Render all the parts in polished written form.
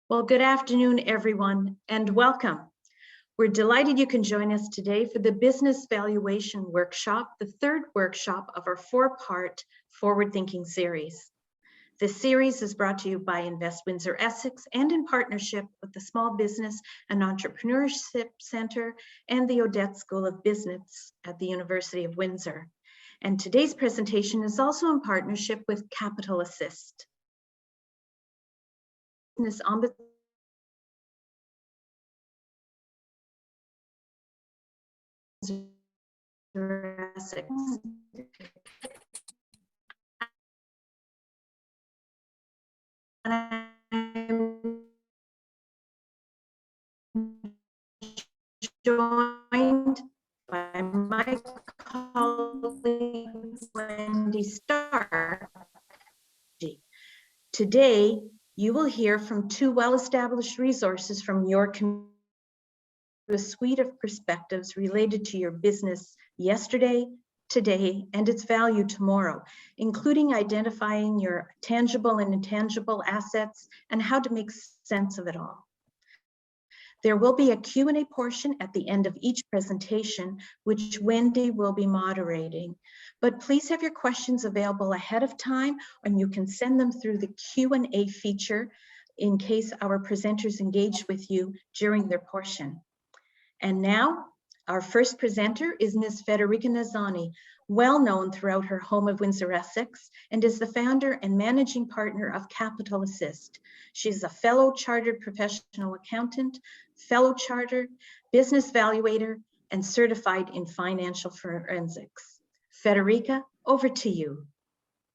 Well, good afternoon, everyone, and welcome. We're delighted you can join us today for the Business Valuation Workshop, the third workshop of our four-part forward-thinking series. This series is brought to you by WindsorEssex and in partnership with the Small Business and Entrepreneurship Centre and the Odette School of Business at the University of Windsor. And today's presentation is also in partnership with Capitalization. Business WindsorEssex. I'm joined by my colleague Wendy Starr. Today, you will hear from two well-established resources from your community, a suite of perspectives related to your business yesterday, today, and its value tomorrow, including identifying your tangible and intangible assets and how to make sense of it all. There will be a Q&A portion at the end of each presentation, which Wendy will be moderating. But please have your questions available ahead of time, and you can send them through the Q&A feature in case our presenters engage with you during their portion. And now, our first presenter is Ms. Federica Nazani, well known throughout her home of WindsorEssex, and is the founder and managing partner of Capitalization. She is a fellow chartered professional accountant, fellow chartered business valuator, and certified in financial forensics. Federica, over to you.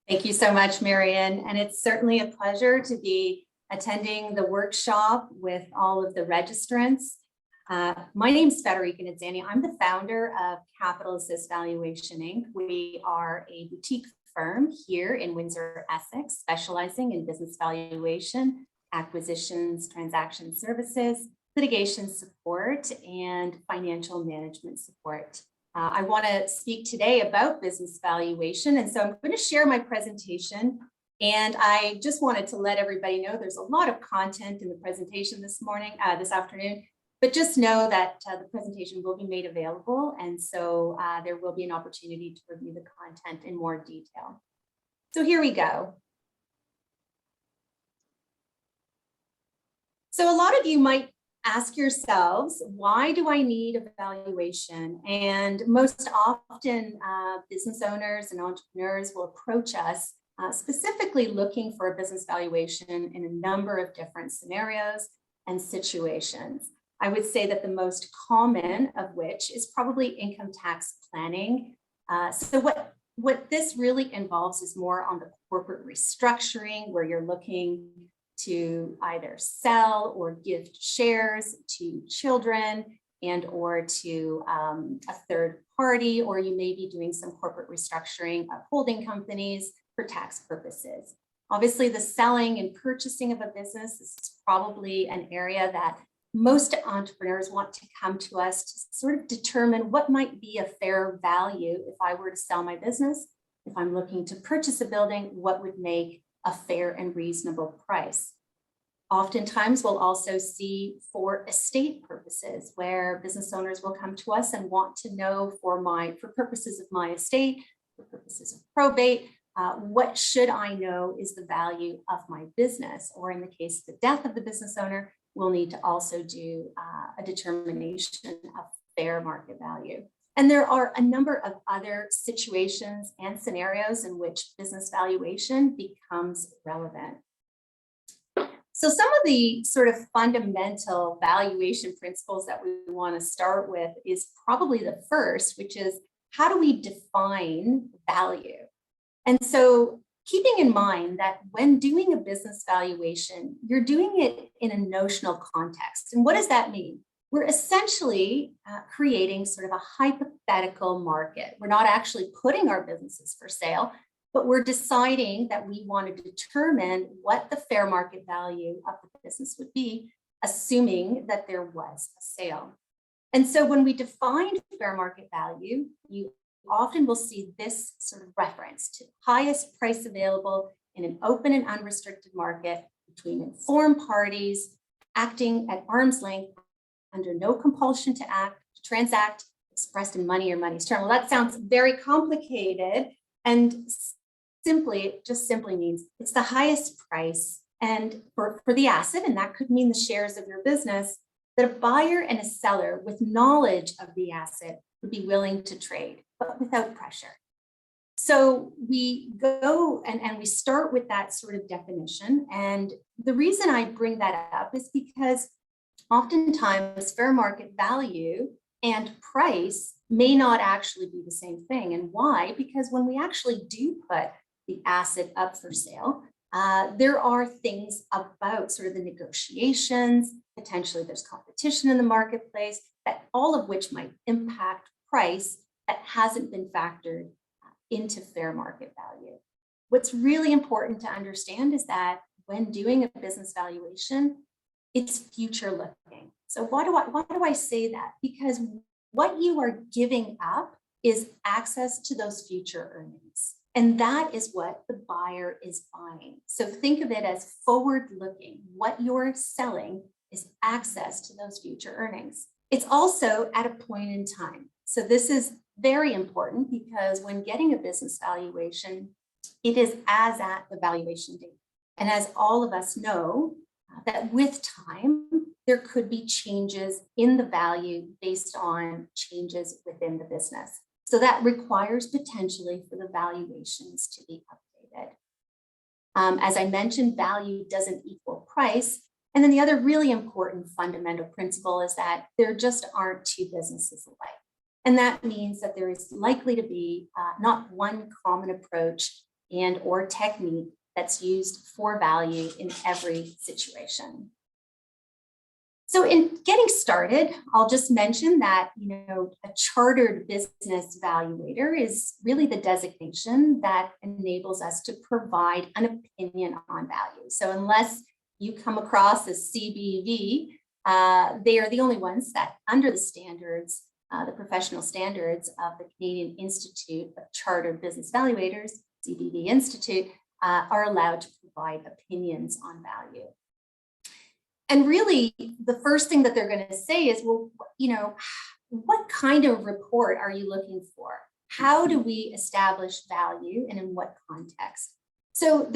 Thank you so much, Marian. And it's certainly a pleasure to be attending the workshop with all of the registrants. My name is Federica Nazani. I'm the founder of Capitalization Valuation, Inc. We are a boutique firm here in WindsorEssex, specializing in business valuation, acquisitions, transaction services, litigation support, and financial management support. I want to speak today about business valuation, and so I'm going to share my presentation. And I just wanted to let everybody know there's a lot of content in the presentation this afternoon. But just know that the presentation will be made available, and so there will be an opportunity to review the content in more detail. So here we go. So a lot of you might ask yourselves, why do I need a valuation? And most often, business owners and entrepreneurs will approach us specifically looking for a business valuation in a number of different scenarios and situations. I would say that the most common of which is probably income tax planning. So what this really involves is more on the corporate restructuring, where you're looking to either sell or give shares to children and or to a third party, or you may be doing some corporate restructuring of holding companies for tax purposes. Obviously, the selling and purchasing of a business is probably an area that most entrepreneurs want to come to us to sort of determine what might be a fair value if I were to sell my business. If I'm looking to purchase a building, what would make a fair and reasonable price? Oftentimes, we'll also see for estate purposes where business owners will come to us and want to know for purposes of my estate, for purposes of probate, what should I know is the value of my business? Or in the case of the death of the business owner, we'll need to also do a determination of fair market value. And there are a number of other situations and scenarios in which business valuation becomes relevant. So some of the sort of fundamental valuation principles that we want to start with is probably the first, which is how do we define value? And so keeping in mind that when doing a business valuation, you're doing it in a notional context. And what does that mean? We're essentially creating sort of a hypothetical market. We're not actually putting our businesses for sale, but we're deciding that we want to determine what the fair market value of the business would be, assuming that there was a sale. And so when we define fair market value, you often will see this sort of reference to highest price available in an open and unrestricted market between informed parties acting at arm's length under no compulsion to transact, expressed in money or money's term. Well, that sounds very complicated, and it just simply means it's the highest price and for the asset, and that could mean the shares of your business, that a buyer and a seller with knowledge of the asset would be willing to trade, but without pressure. So we go and we start with that sort of definition. And the reason I bring that up is because oftentimes fair market value and price may not actually be the same thing. And why? Because when we actually do put the asset up for sale, there are things about sort of the negotiations, potentially there's competition in the marketplace, that all of which might impact price that hasn't been factored into fair market value. What's really important to understand is that when doing a business valuation, it's future looking. So why do I say that? Because what you are giving up is access to those future earnings. And that is what the buyer is buying. So think of it as forward looking. What you're selling is access to those future earnings. It's also at a point in time. So this is very important because when getting a business valuation, it is as at the valuation date. And as all of us know, that with time, there could be changes in the value based on changes within the business. So that requires potentially for the valuations to be updated. As I mentioned, value doesn't equal price. And then the other really important fundamental principle is that there just aren't two businesses alike. And that means that there is likely to be not one common approach and or technique that's used for value in every situation. So in getting started, I'll just mention that, a chartered business valuator is really the designation that enables us to provide an opinion on value. So unless you come across a CBV, they are the only ones that under the standards, the professional standards of the Canadian Institute of Chartered Business Valuators, CBV Institute, are allowed to provide opinions on value. And really, the first thing that they're going to say is, well, what kind of report are you looking for? How do we establish value and in what context? So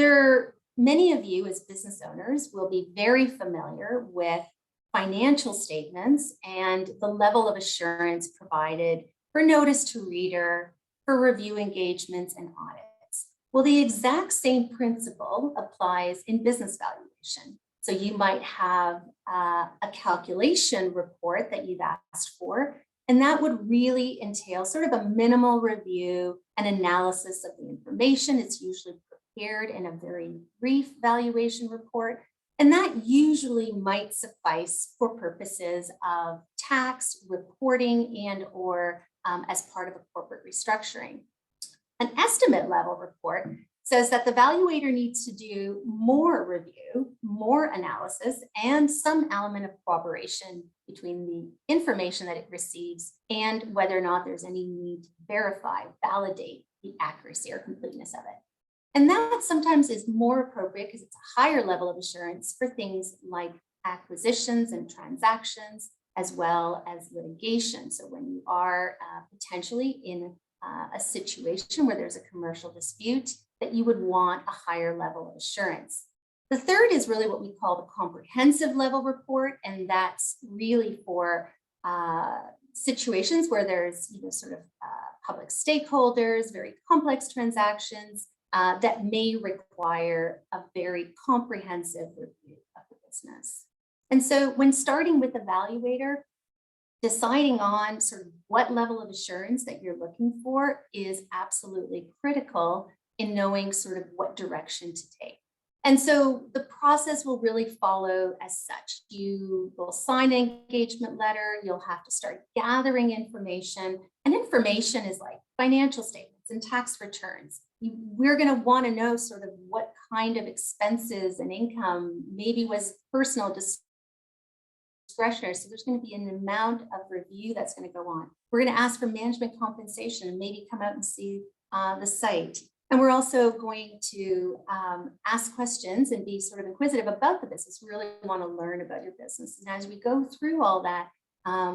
many of you as business owners will be very familiar with financial statements and the level of assurance provided for notice to reader, for review engagements and audits. Well, the exact same principle applies in business valuation. So you might have a calculation report that you've asked for, and that would really entail sort of a minimal review and analysis of the information. It's usually prepared in a very brief valuation report, and that usually might suffice for purposes of tax reporting and or as part of a corporate restructuring. An estimate level report says that the valuator needs to do more review, more analysis, and some element of cooperation between the information that it receives and whether or not there's any need to verify, validate the accuracy or completeness of it. And that sometimes is more appropriate because it's a higher level of assurance for things like acquisitions and transactions, as well as litigation. So when you are potentially in a situation where there's a commercial dispute, that you would want a higher level of assurance. The third is really what we call the comprehensive level report, and that's really for situations where there's sort of public stakeholders, very complex transactions that may require a very comprehensive review of the business. And so when starting with the evaluator, deciding on sort of what level of assurance that you're looking for is absolutely critical in knowing sort of what direction to take. And so the process will really follow as such. You will sign an engagement letter, you'll have to start gathering information, and information is like financial statements and tax returns. We're going to want to know sort of what kind of expenses and income maybe was personal discretionary. So there's going to be an amount of review that's going to go on. We're going to ask for management compensation and maybe come out and see the site. And we're also going to ask questions and be sort of inquisitive about the business. We really want to learn about your business. And as we go through all that,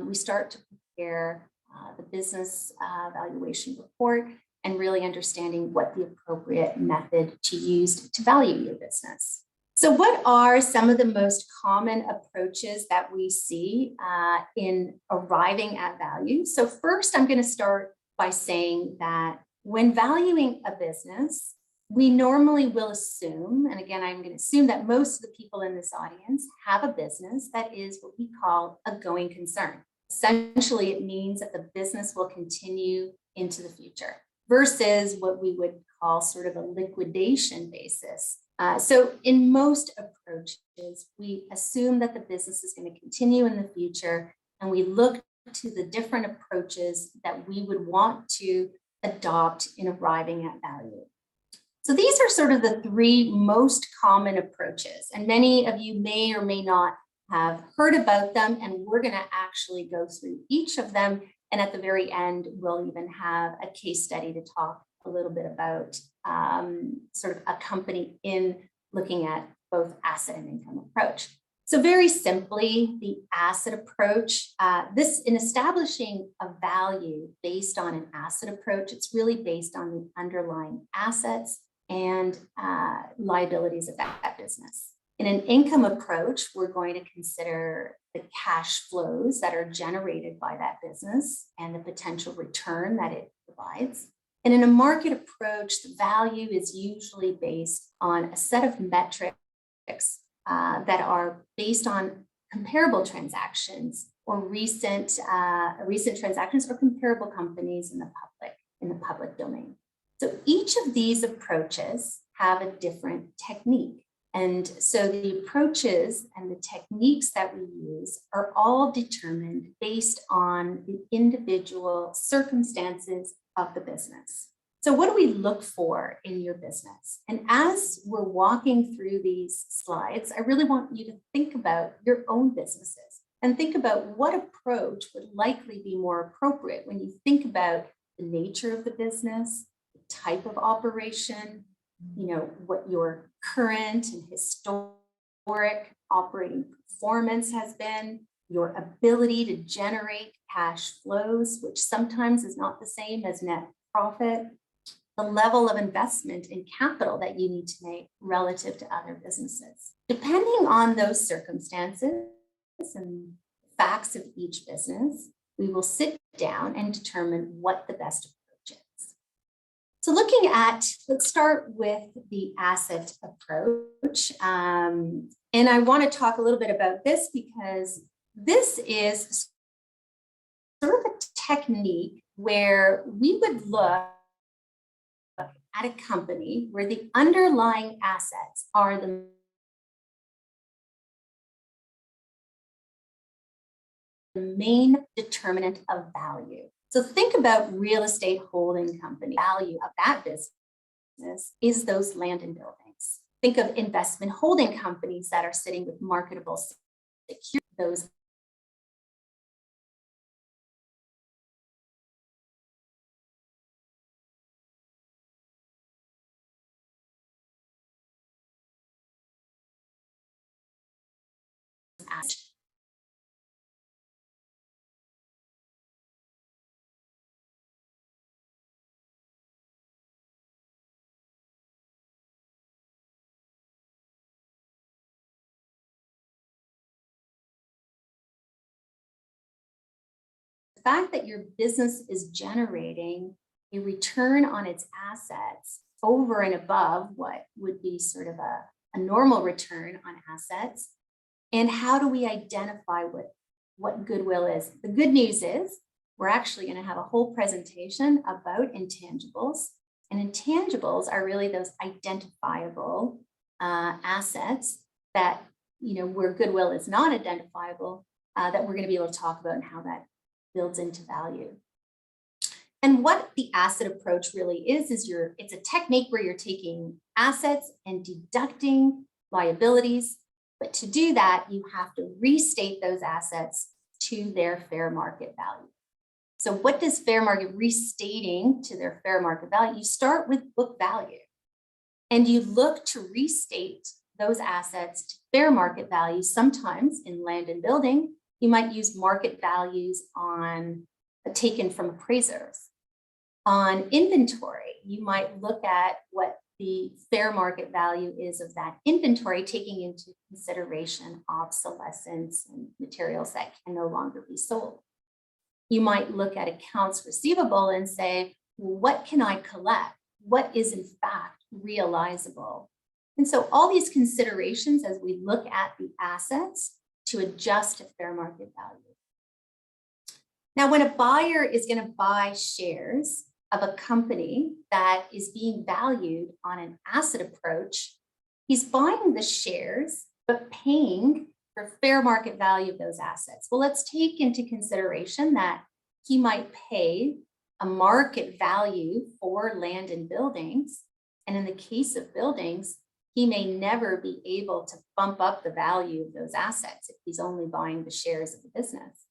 we start to prepare the business valuation report and really understanding what the appropriate method to use to value your business. So what are some of the most common approaches that we see in arriving at value? So first, I'm going to start by saying that when valuing a business, we normally will assume, and again, I'm going to assume that most of the people in this audience have a business that is what we call a going concern. Essentially, it means that the business will continue into the future versus what we would call sort of a liquidation basis. So in most approaches, we assume that the business is going to continue in the future, and we look to the different approaches that we would want to adopt in arriving at value. So these are sort of the three most common approaches, and many of you may or may not have heard about them, and we're going to actually go through each of them. And at the very end, we'll even have a case study to talk a little bit about sort of a company in looking at both asset and income approach. So very simply, the asset approach, in establishing a value based on an asset approach, it's really based on the underlying assets and liabilities of that business. In an income approach, we're going to consider the cash flows that are generated by that business and the potential return that it provides. And in a market approach, the value is usually based on a set of metrics that are based on comparable transactions or recent transactions or comparable companies in the public domain. So each of these approaches have a different technique. And so the approaches and the techniques that we use are all determined based on the individual circumstances of the business. So what do we look for in your business? And as we're walking through these slides, I really want you to think about your own businesses and think about what approach would likely be more appropriate when you think about the nature of the business, the type of operation, what your current and historic operating performance has been, your ability to generate cash flows, which sometimes is not the same as net profit, the level of investment in capital that you need to make relative to other businesses. Depending on those circumstances and facts of each business, we will sit down and determine what the best approach is. So let's start with the asset approach. And I want to talk a little bit about this because this is sort of a technique where we would look at a company where the underlying assets are the main determinant of value. So think about real estate holding company. Value of that business is those land and buildings. Think of investment holding companies that are sitting with marketable securities. Those assets. The fact that your business is generating a return on its assets over and above what would be sort of a normal return on assets. And how do we identify what goodwill is? The good news is we're actually going to have a whole presentation about intangibles. And intangibles are really those identifiable assets that, where goodwill is not identifiable, that we're going to be able to talk about and how that builds into value. And what the asset approach really is it's a technique where you're taking assets and deducting liabilities. But to do that, you have to restate those assets to their fair market value. So what does fair market restating to their fair market value? You start with book value and you look to restate those assets to fair market value. Sometimes in land and building, you might use market values on taken from appraisers. On inventory, you might look at what the fair market value is of that inventory, taking into consideration obsolescence and materials that can no longer be sold. You might look at accounts receivable and say, what can I collect? What is in fact realizable? And so all these considerations as we look at the assets to adjust to fair market value. Now, when a buyer is going to buy shares of a company that is being valued on an asset approach, he's buying the shares, but paying for fair market value of those assets. Well, let's take into consideration that he might pay a market value for land and buildings. And in the case of buildings, he may never be able to bump up the value of those assets if he's only buying the shares of the business.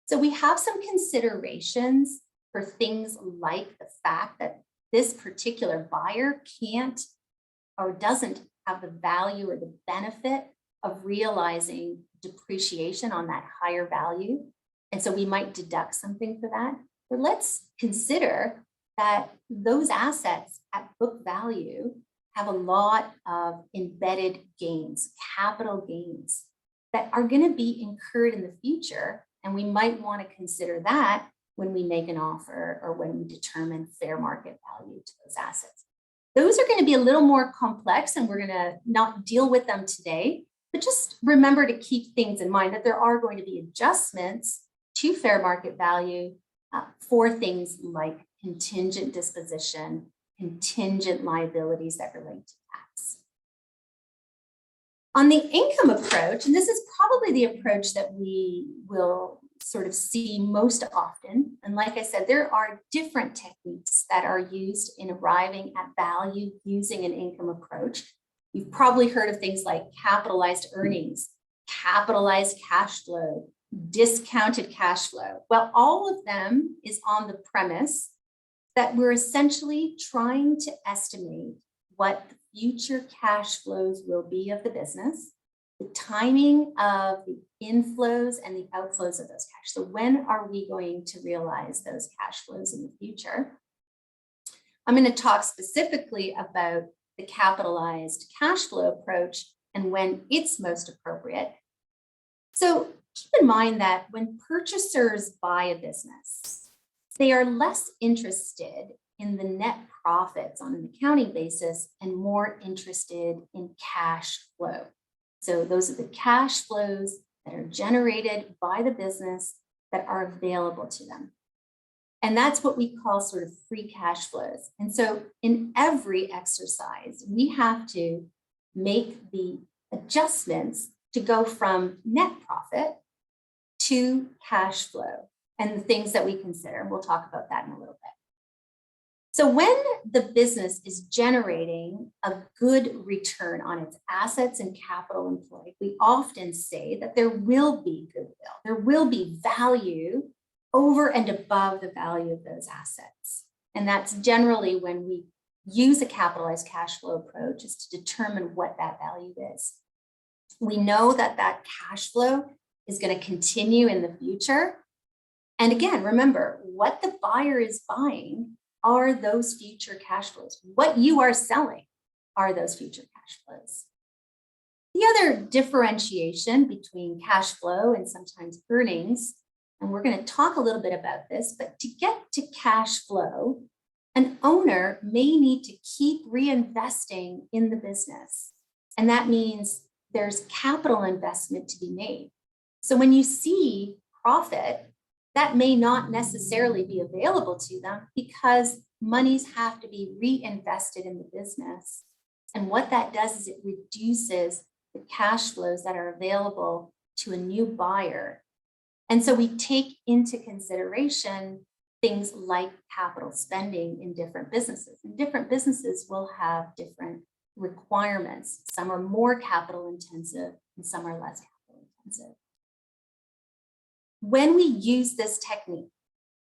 So we have some considerations for things like the fact that this particular buyer can't or doesn't have the value or the benefit of realizing depreciation on that higher value. And so we might deduct something for that. But let's consider that those assets at book value have a lot of embedded gains, capital gains that are going to be incurred in the future. And we might want to consider that when we make an offer or when we determine fair market value to those assets. Those are going to be a little more complex and we're going to not deal with them today, but just remember to keep things in mind that there are going to be adjustments to fair market value for things like contingent disposition, contingent liabilities that relate to tax. On the income approach, and this is probably the approach that we will sort of see most often. And like I said, there are different techniques that are used in arriving at value using an income approach. You've probably heard of things like capitalized earnings, capitalized cash flow, discounted cash flow. Well, all of them is on the premise that we're essentially trying to estimate what the future cash flows will be of the business, the timing of the inflows and the outflows of those cash. So when are we going to realize those cash flows in the future? I'm going to talk specifically about the capitalized cash flow approach and when it's most appropriate. So keep in mind that when purchasers buy a business, they are less interested in the net profits on an accounting basis and more interested in cash flow. So those are the cash flows that are generated by the business that are available to them. And that's what we call sort of free cash flows. And so in every exercise, we have to make the adjustments to go from net profit to cash flow and the things that we consider. We'll talk about that in a little bit. So when the business is generating a good return on its assets and capital employed, we often say that there will be goodwill. There will be value over and above the value of those assets. And that's generally when we use a capitalized cash flow approach is to determine what that value is. We know that that cash flow is going to continue in the future. And again, remember, what the buyer is buying are those future cash flows. What you are selling are those future cash flows. The other differentiation between cash flow and sometimes earnings, and we're going to talk a little bit about this, but to get to cash flow, an owner may need to keep reinvesting in the business. And that means there's capital investment to be made. So when you see profit, that may not necessarily be available to them because monies have to be reinvested in the business. And what that does is it reduces the cash flows that are available to a new buyer. And so we take into consideration things like capital spending in different businesses. And different businesses will have different requirements. Some are more capital intensive and some are less capital intensive. When we use this technique,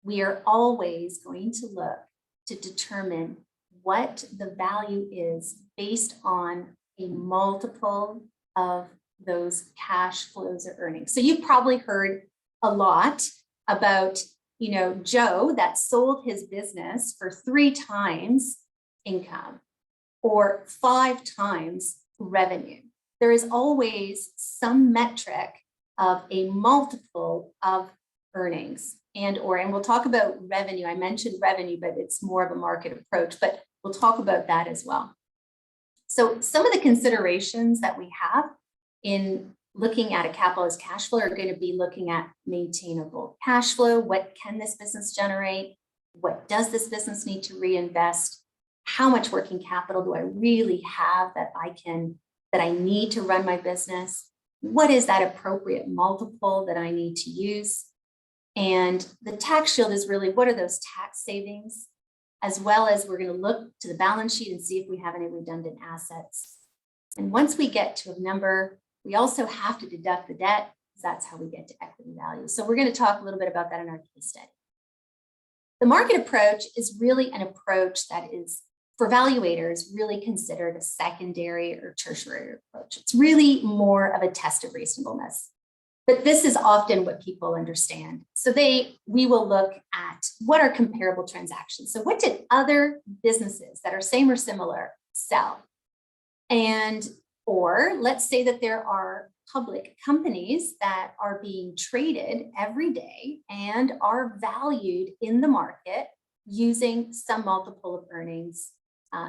we are always going to look to determine what the value is based on a multiple of those cash flows or earnings. So you've probably heard a lot about, Joe that sold his business for 3 times income or 5 times revenue. There is always some metric of a multiple of earnings and we'll talk about revenue. I mentioned revenue, but it's more of a market approach, but we'll talk about that as well. So some of the considerations that we have in looking at a capital as cash flow are going to be looking at maintainable cash flow. What can this business generate? What does this business need to reinvest? How much working capital do I really have that I need to run my business? What is that appropriate multiple that I need to use? And the tax shield is really, what are those tax savings? As well as we're going to look to the balance sheet and see if we have any redundant assets. And once we get to a number, we also have to deduct the debt, because that's how we get to equity value. So we're going to talk a little bit about that in our case study. The market approach is really an approach that is, for valuators, really considered a secondary or tertiary approach. It's really more of a test of reasonableness. But this is often what people understand. So we will look at what are comparable transactions. So what did other businesses that are same or similar sell? Or let's say that there are public companies that are being traded every day and are valued in the market using some multiple of earnings,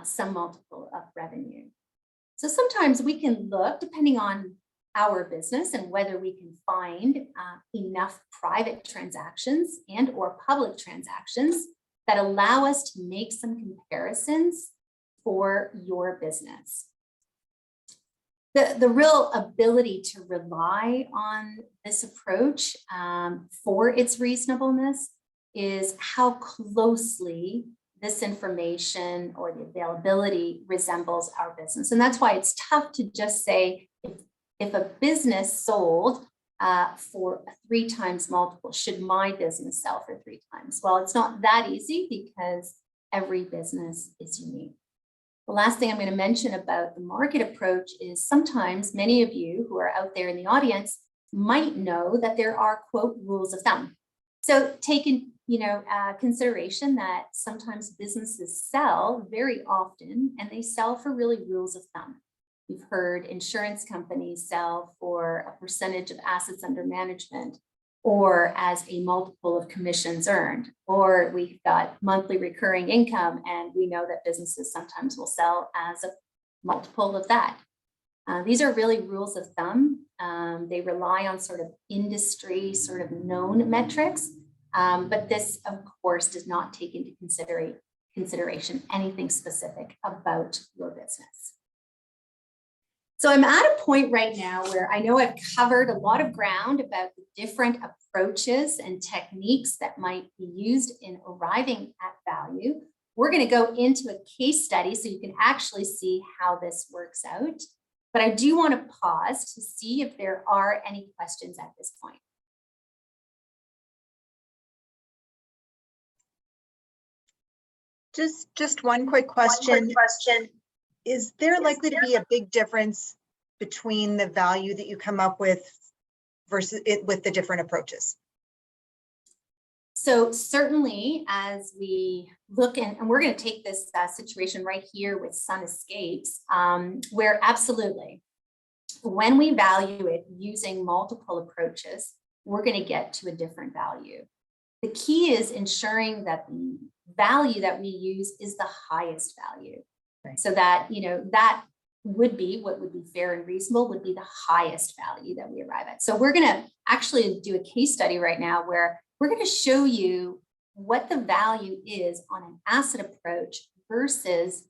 some multiple of revenue. So sometimes we can look, depending on our business and whether we can find enough private transactions and or public transactions that allow us to make some comparisons for your business. The real ability to rely on this approach for its reasonableness is how closely this information or the availability resembles our business. And that's why it's tough to just say, if a business sold for a 3 times multiple, should my business sell for 3 times? Well, it's not that easy because every business is unique. The last thing I'm going to mention about the market approach is sometimes many of you who are out there in the audience might know that there are, quote, rules of thumb. So take in consideration that sometimes businesses sell very often and they sell for really rules of thumb. You've heard insurance companies sell for a percentage of assets under management or as a multiple of commissions earned, or we've got monthly recurring income, and we know that businesses sometimes will sell as a multiple of that. These are really rules of thumb. They rely on sort of industry, sort of known metrics, but this, of course, does not take into consideration anything specific about your business. So I'm at a point right now where I know I've covered a lot of ground about the different approaches and techniques that might be used in arriving at value. We're going to go into a case study so you can actually see how this works out. But I do want to pause to see if there are any questions at this point. Just one quick question. Is there likely to be a big difference between the value that you come up with versus it with the different approaches? So certainly as we look and we're going to take this situation right here with Sun Escapes, where absolutely, when we value it using multiple approaches, we're going to get to a different value. The key is ensuring that the value that we use is the highest value. Right. So that, that would be what would be fair and reasonable, would be the highest value that we arrive at. So we're going to actually do a case study right now where we're going to show you what the value is on an asset approach versus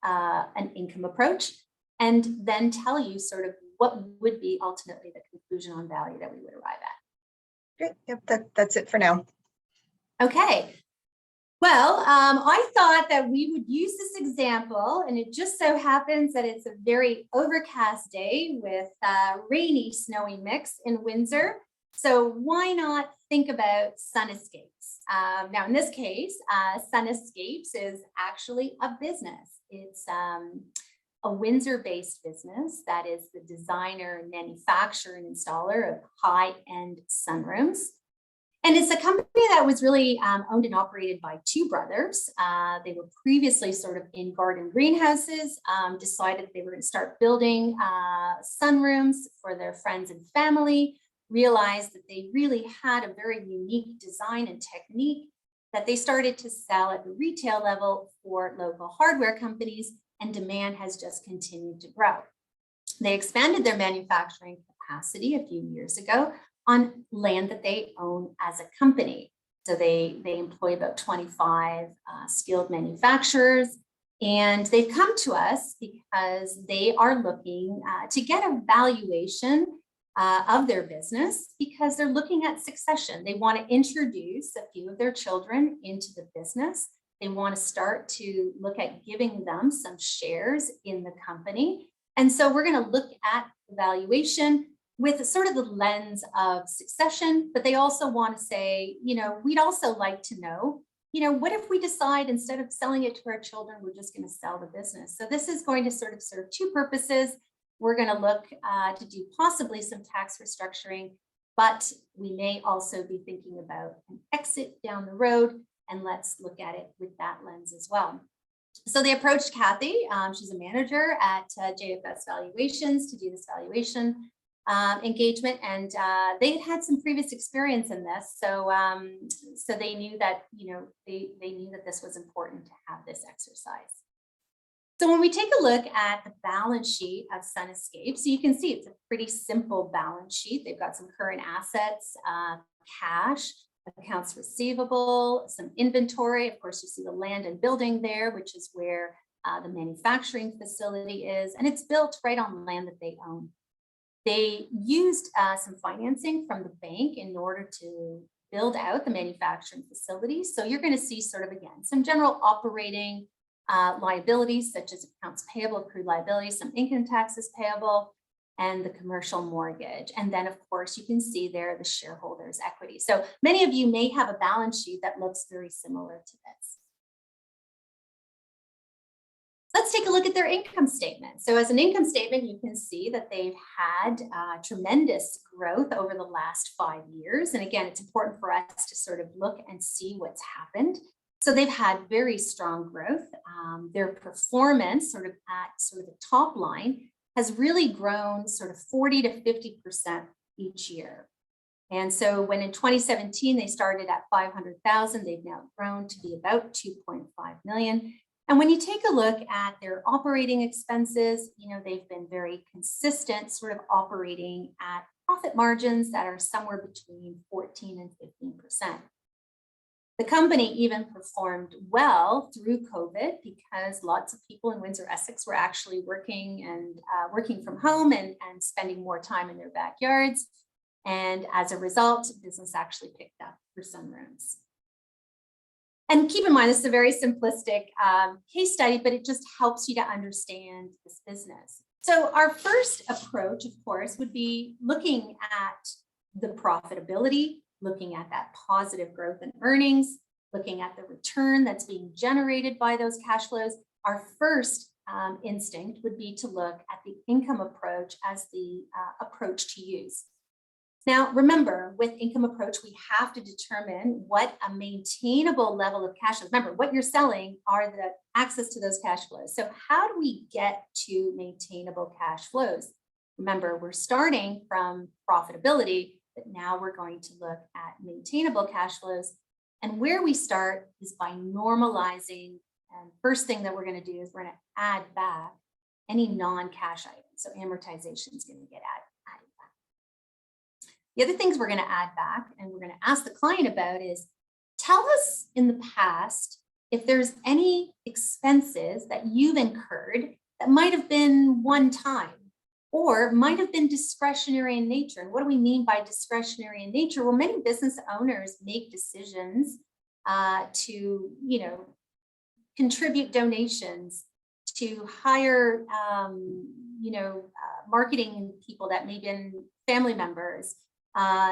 an income approach, and then tell you sort of what would be ultimately the conclusion on value that we would arrive at. Great. Yep, that's it for now. Okay. Well, I thought that we would use this example, and it just so happens that it's a very overcast day with rainy, snowy mix in Windsor. So why not think about Sun Escapes? Now, in this case, Sun Escapes is actually a business. It's a Windsor-based business that is the designer, manufacturer, and installer of high-end sunrooms. And it's a company that was really owned and operated by two brothers. They were previously sort of in garden greenhouses, decided they were going to start building sunrooms for their friends and family, realized that they really had a very unique design and technique that they started to sell at the retail level for local hardware companies, and demand has just continued to grow. They expanded their manufacturing capacity a few years ago on land that they own as a company. So they employ about 25 skilled manufacturers, and they've come to us because they are looking to get a valuation of their business, because they're looking at succession. They want to introduce a few of their children into the business. They want to start to look at giving them some shares in the company. And so we're going to look at the valuation with sort of the lens of succession, but they also want to say, we'd also like to know, what if we decide instead of selling it to our children, we're just going to sell the business? So this is going to sort of serve two purposes. We're going to look to do possibly some tax restructuring, but we may also be thinking about an exit down the road, and let's look at it with that lens as well. So they approached Kathy. She's a manager at JFS Valuations to do this valuation engagement, and they had some previous experience in this, so they knew that they knew that this was important to have this exercise. So when we take a look at the balance sheet of Sun Escapes, so you can see it's a pretty simple balance sheet. They've got some current assets, cash, accounts receivable, some inventory. Of course, you see the land and building there, which is where the manufacturing facility is, and it's built right on land that they own. They used some financing from the bank in order to build out the manufacturing facility. So you're going to see sort of, again, some general operating liabilities, such as accounts payable, accrued liabilities, some income taxes payable, and the commercial mortgage. And then, of course, you can see there the shareholders' equity. So many of you may have a balance sheet that looks very similar to this. Let's take a look at their income statement. So as an income statement, you can see that they've had tremendous growth over the last 5 years. And again, it's important for us to sort of look and see what's happened. So they've had very strong growth. Their performance sort of the top line has really grown sort of 40 to 50% each year. And so when in 2017, they started at 500,000, they've now grown to be about 2.5 million. And when you take a look at their operating expenses, they've been very consistent, sort of operating at profit margins that are somewhere between 14 and 15%. The company even performed well through COVID because lots of people in WindsorEssex were actually working from home and spending more time in their backyards. And as a result, business actually picked up for sunrooms. And keep in mind, this is a very simplistic case study, but it just helps you to understand this business. So our first approach, of course, would be looking at the profitability, looking at that positive growth in earnings, looking at the return that's being generated by those cash flows. Our first instinct would be to look at the income approach as the approach to use. Now, remember, with income approach, we have to determine what a maintainable level of cash flows. Remember, what you're selling are the access to those cash flows. So how do we get to maintainable cash flows? Remember, we're starting from profitability, but now we're going to look at maintainable cash flows. And where we start is by normalizing. And first thing that we're going to do is we're going to add back any non-cash items. So amortization is going to get added back. The other things we're going to add back and we're going to ask the client about is, tell us in the past if there's any expenses that you've incurred that might have been one time or might have been discretionary in nature. And what do we mean by discretionary in nature? Well, many business owners make decisions to, contribute donations, to hire, marketing people that may be family members,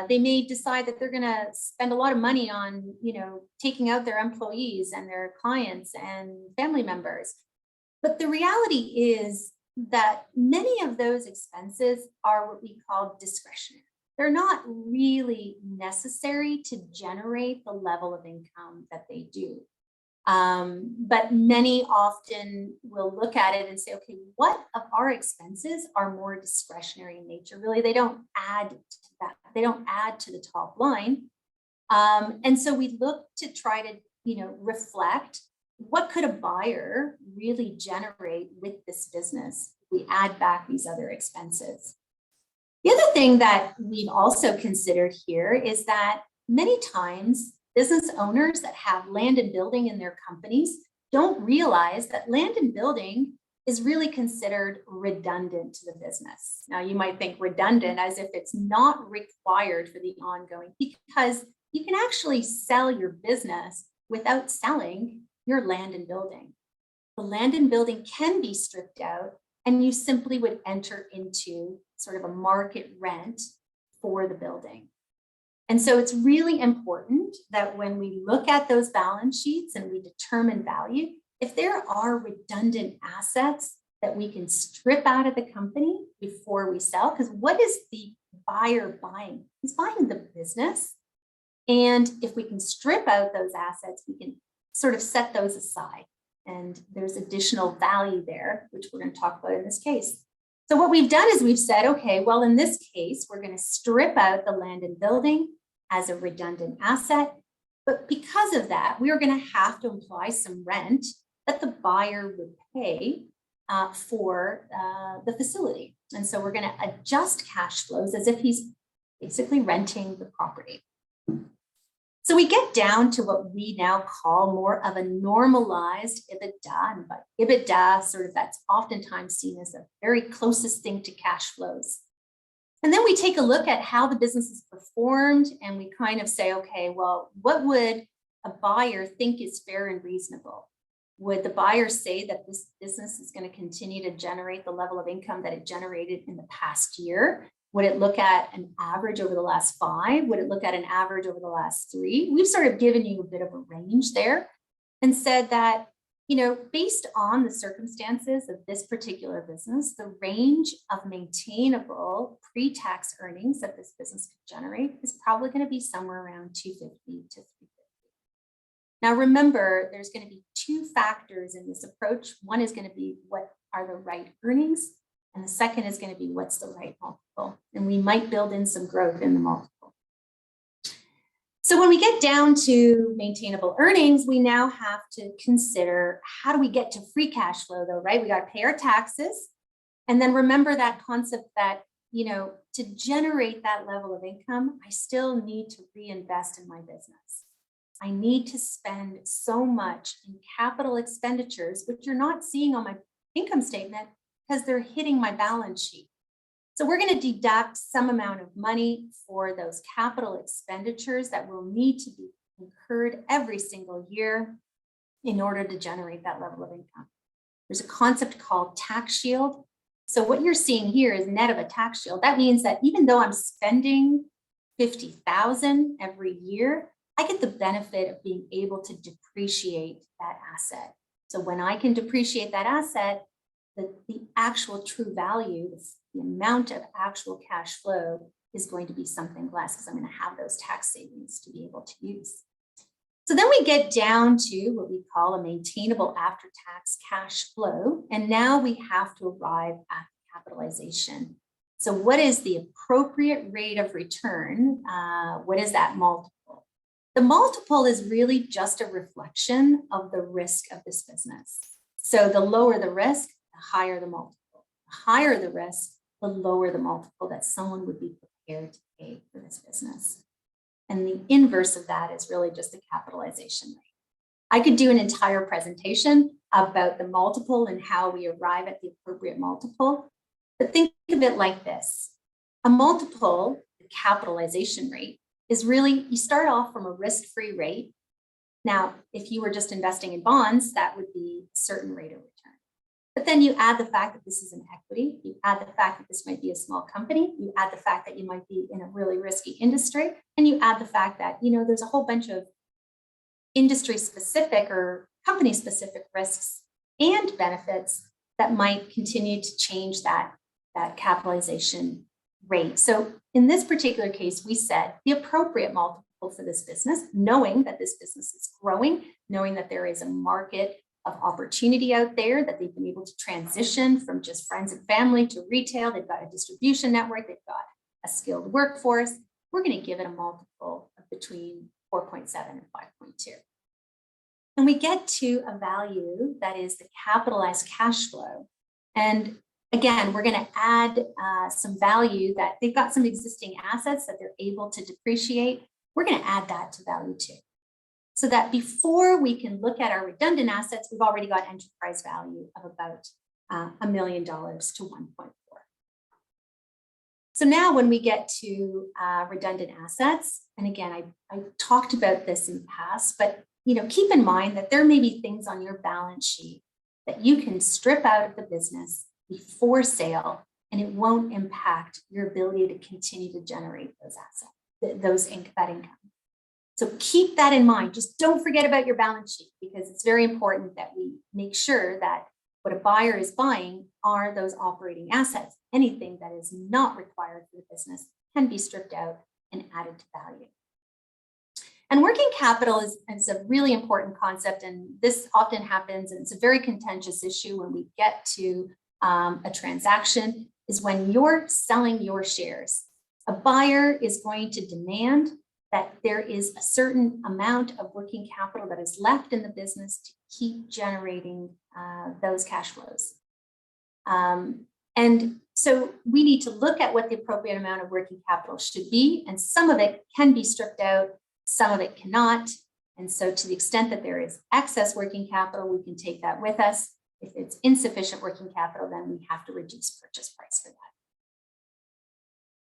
They may decide that they're going to spend a lot of money on, taking out their employees and their clients and family members. But the reality is that many of those expenses are what we call discretionary. They're not really necessary to generate the level of income that they do. But many often will look at it and say, okay, what of our expenses are more discretionary in nature? Really, they don't add to that. They don't add to the top line. And so we look to try to, reflect what could a buyer really generate with this business if we add back these other expenses. The other thing that we've also considered here is that many times business owners that have land and building in their companies don't realize that land and building is really considered redundant to the business. Now, you might think redundant as if it's not required for the ongoing, because you can actually sell your business without selling your land and building. The land and building can be stripped out, and you simply would enter into sort of a market rent for the building. And so it's really important that when we look at those balance sheets and we determine value, if there are redundant assets that we can strip out of the company before we sell, because what is the buyer buying? He's buying the business. And if we can strip out those assets, we can sort of set those aside. And there's additional value there, which we're going to talk about in this case. So what we've done is we've said, okay, well, in this case, we're going to strip out the land and building as a redundant asset. But because of that, we are going to have to apply some rent that the buyer would pay for the facility. And so we're going to adjust cash flows as if he's basically renting the property. So we get down to what we now call more of a normalized EBITDA. And by EBITDA, sort of that's oftentimes seen as the very closest thing to cash flows. And then we take a look at how the business is performed, and we kind of say, okay, well, what would a buyer think is fair and reasonable? Would the buyer say that this business is going to continue to generate the level of income that it generated in the past year? Would it look at an average over the last 5? Would it look at an average over the last 3? We've sort of given you a bit of a range there and said that, based on the circumstances of this particular business, the range of maintainable pre-tax earnings that this business could generate is probably going to be somewhere around 250 to 350. Now, remember, there's going to be 2 factors in this approach. One is going to be what are the right earnings, and the second is going to be what's the right multiple. And we might build in some growth in the multiple. So when we get down to maintainable earnings, we now have to consider, how do we get to free cash flow though, right? We got to pay our taxes. And then remember that concept that, to generate that level of income, I still need to reinvest in my business. I need to spend so much in capital expenditures, which you're not seeing on my income statement because they're hitting my balance sheet. So we're going to deduct some amount of money for those capital expenditures that will need to be incurred every single year in order to generate that level of income. There's a concept called tax shield. So what you're seeing here is net of a tax shield. That means that even though I'm spending $50,000 every year, I get the benefit of being able to depreciate that asset. So when I can depreciate that asset, the actual true value, the amount of actual cash flow is going to be something less because I'm going to have those tax savings to be able to use. So then we get down to what we call a maintainable after-tax cash flow. And now we have to arrive at capitalization. So what is the appropriate rate of return? What is that multiple? The multiple is really just a reflection of the risk of this business. So the lower the risk, the higher the multiple. The higher the risk, the lower the multiple that someone would be prepared to pay for this business. And the inverse of that is really just the capitalization rate. I could do an entire presentation about the multiple and how we arrive at the appropriate multiple, but think of it like this. A multiple, the capitalization rate, is really, you start off from a risk-free rate. Now, if you were just investing in bonds, that would be a certain rate of return. But then you add the fact that this is an equity, you add the fact that this might be a small company, you add the fact that you might be in a really risky industry, and you add the fact that, there's a whole bunch of industry specific or company specific risks and benefits that might continue to change that capitalization rate. So in this particular case, we said the appropriate multiple for this business, knowing that this business is growing, knowing that there is a market of opportunity out there, that they've been able to transition from just friends and family to retail. They've got a distribution network, they've got a skilled workforce. We're going to give it a multiple of between 4.7 and 5.2. And we get to a value that is the capitalized cash flow. And again, we're going to add some value that they've got some existing assets that they're able to depreciate. We're going to add that to value too. So that before we can look at our redundant assets, we've already got enterprise value of about $1 million to 1.4. So now when we get to redundant assets, and again, I talked about this in the past, but keep in mind that there may be things on your balance sheet that you can strip out of the business before sale, and it won't impact your ability to continue to generate those assets, that income. So keep that in mind. Just don't forget about your balance sheet, because it's very important that we make sure that what a buyer is buying are those operating assets. Anything that is not required for the business can be stripped out and added to value. And working capital is a really important concept, and this often happens, and it's a very contentious issue when we get to a transaction, is when you're selling your shares. A buyer is going to demand that there is a certain amount of working capital that is left in the business to keep generating those cash flows. And so we need to look at what the appropriate amount of working capital should be, and some of it can be stripped out, some of it cannot. And so to the extent that there is excess working capital, we can take that with us. If it's insufficient working capital, then we have to reduce purchase price for that.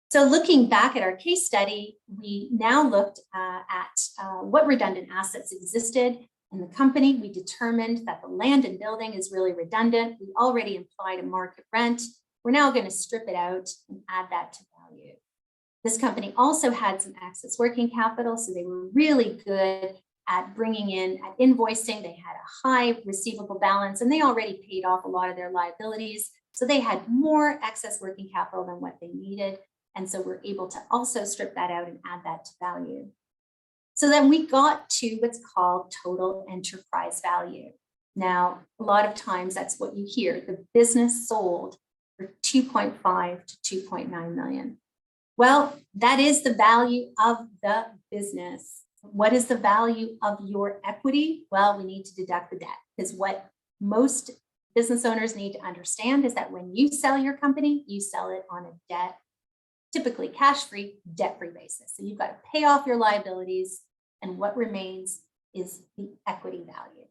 So looking back at our case study, we now looked at what redundant assets existed in the company. We determined that the land and building is really redundant. We already implied a market rent. We're now going to strip it out and add that to value. This company also had some excess working capital, so they were really good at bringing in, at invoicing. They had a high receivable balance, and they already paid off a lot of their liabilities. So they had more excess working capital than what they needed. And so we're able to also strip that out and add that to value. So then we got to what's called total enterprise value. Now, a lot of times that's what you hear. The business sold for 2.5 to 2.9 million. Well, that is the value of the business. What is the value of your equity? Well, we need to deduct the debt, because what most business owners need to understand is that when you sell your company, you sell it on a debt, typically cash-free, debt-free basis. So you've got to pay off your liabilities, and what remains is the equity value.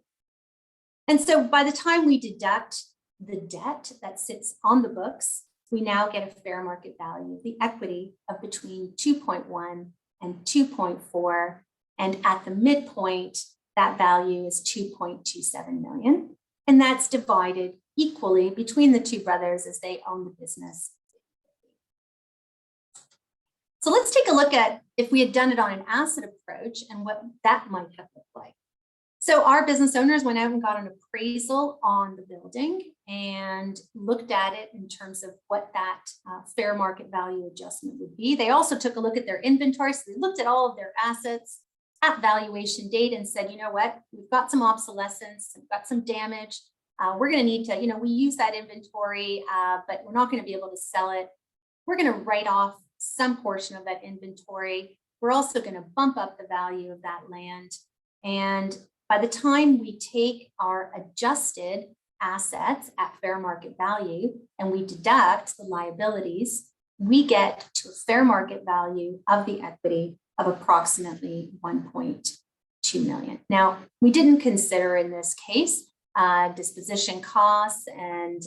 And so by the time we deduct the debt that sits on the books, we now get a fair market value of the equity of between 2.1 and 2.4. And at the midpoint, that value is 2.27 million. And that's divided equally between the two brothers as they own the business. So let's take a look at if we had done it on an asset approach and what that might have looked like. So our business owners went out and got an appraisal on the building and looked at it in terms of what that fair market value adjustment would be. They also took a look at their inventory. So they looked at all of their assets at valuation date and said, you know what, we've got some obsolescence, we've got some damage. We're going to need to, we use that inventory, but we're not going to be able to sell it. We're going to write off some portion of that inventory. We're also going to bump up the value of that land. And by the time we take our adjusted assets at fair market value and we deduct the liabilities, we get to a fair market value of the equity of approximately 1.2 million. Now, we didn't consider in this case disposition costs and,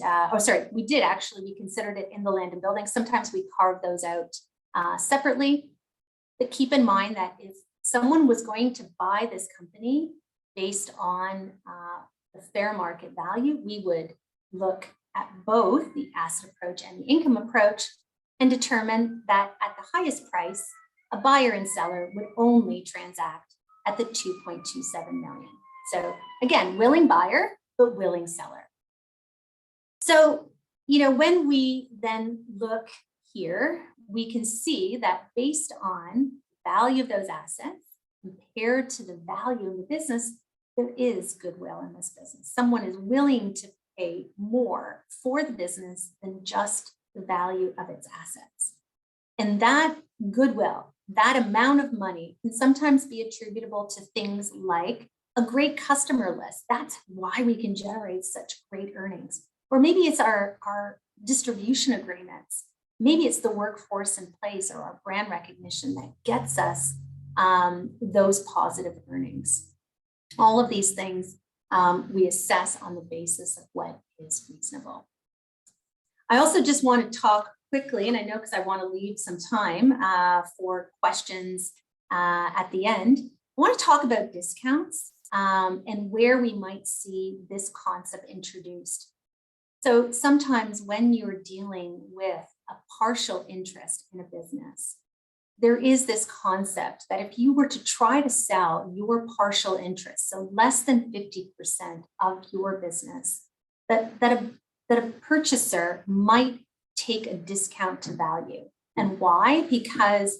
we did actually, we considered it in the land and building. Sometimes we carve those out separately, but keep in mind that if someone was going to buy this company based on the fair market value, we would look at both the asset approach and the income approach and determine that at the highest price, a buyer and seller would only transact at the 2.27 million. So again, willing buyer, but willing seller. So, when we then look here, we can see that based on the value of those assets compared to the value of the business, there is goodwill in this business. Someone is willing to pay more for the business than just the value of its assets. And that goodwill, that amount of money, can sometimes be attributable to things like a great customer list. That's why we can generate such great earnings. Or maybe it's our distribution agreements. Maybe it's the workforce in place or our brand recognition that gets us those positive earnings. All of these things we assess on the basis of what is reasonable. I also just want to talk quickly, and I know because I want to leave some time for questions at the end. I want to talk about discounts and where we might see this concept introduced. So sometimes when you're dealing with a partial interest in a business, there is this concept that if you were to try to sell your partial interest, so less than 50% of your business, that a purchaser might take a discount to value. And why? Because